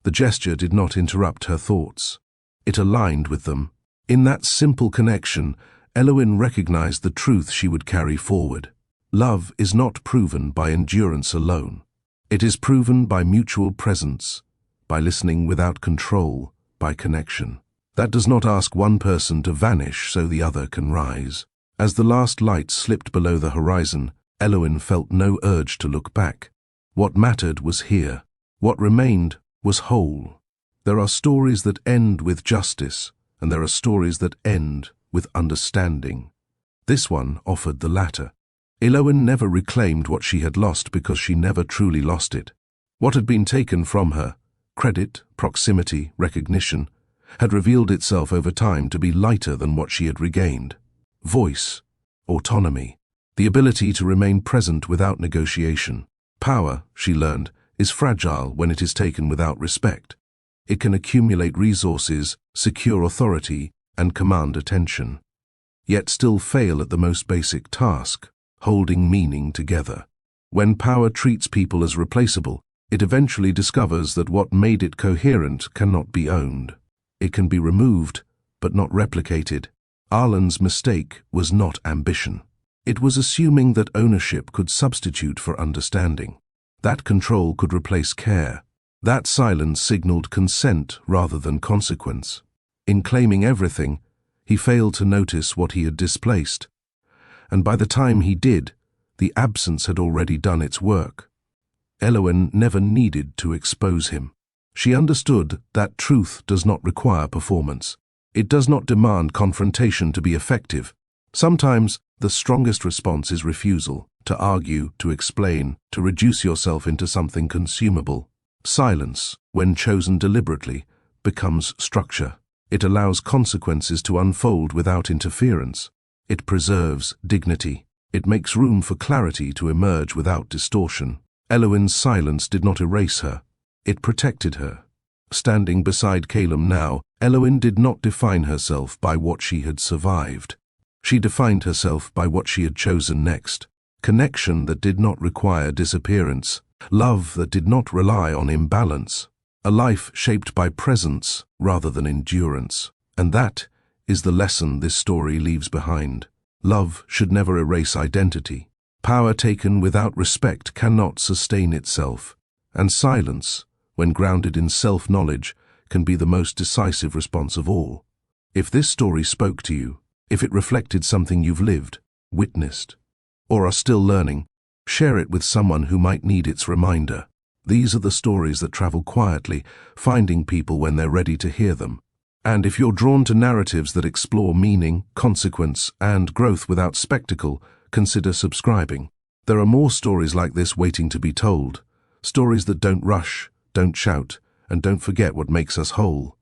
The gesture did not interrupt her thoughts. It aligned with them. In that simple connection, Eloin recognized the truth she would carry forward. Love is not proven by endurance alone. It is proven by mutual presence, by listening without control, by connection. That does not ask one person to vanish so the other can rise. As the last light slipped below the horizon, Eloin felt no urge to look back. What mattered was here. What remained was whole. There are stories that end with justice, and there are stories that end with understanding. This one offered the latter. Elowen never reclaimed what she had lost because she never truly lost it. What had been taken from her, credit, proximity, recognition, had revealed itself over time to be lighter than what she had regained. Voice, autonomy, the ability to remain present without negotiation. Power, she learned, is fragile when it is taken without respect. It can accumulate resources, secure authority, and command attention, yet still fail at the most basic task, holding meaning together. When power treats people as replaceable, it eventually discovers that what made it coherent cannot be owned. It can be removed, but not replicated. Arlen's mistake was not ambition. It was assuming that ownership could substitute for understanding. That control could replace care. That silence signaled consent rather than consequence. In claiming everything, he failed to notice what he had displaced. And by the time he did, the absence had already done its work. Elowen never needed to expose him. She understood that truth does not require performance. It does not demand confrontation to be effective. Sometimes the strongest response is refusal, to argue, to explain, to reduce yourself into something consumable. Silence, when chosen deliberately, becomes structure. It allows consequences to unfold without interference. It preserves dignity. It makes room for clarity to emerge without distortion. Elowen's silence did not erase her. It protected her. Standing beside Calum now, Elowen did not define herself by what she had survived. She defined herself by what she had chosen next. Connection that did not require disappearance. Love that did not rely on imbalance. A life shaped by presence rather than endurance. And that is the lesson this story leaves behind. Love should never erase identity. Power taken without respect cannot sustain itself. And silence, when grounded in self-knowledge, can be the most decisive response of all. If this story spoke to you, if it reflected something you've lived, witnessed, or are still learning, share it with someone who might need its reminder. These are the stories that travel quietly, finding people when they're ready to hear them. And if you're drawn to narratives that explore meaning, consequence, and growth without spectacle, consider subscribing. There are more stories like this waiting to be told. Stories that don't rush, don't shout, and don't forget what makes us whole.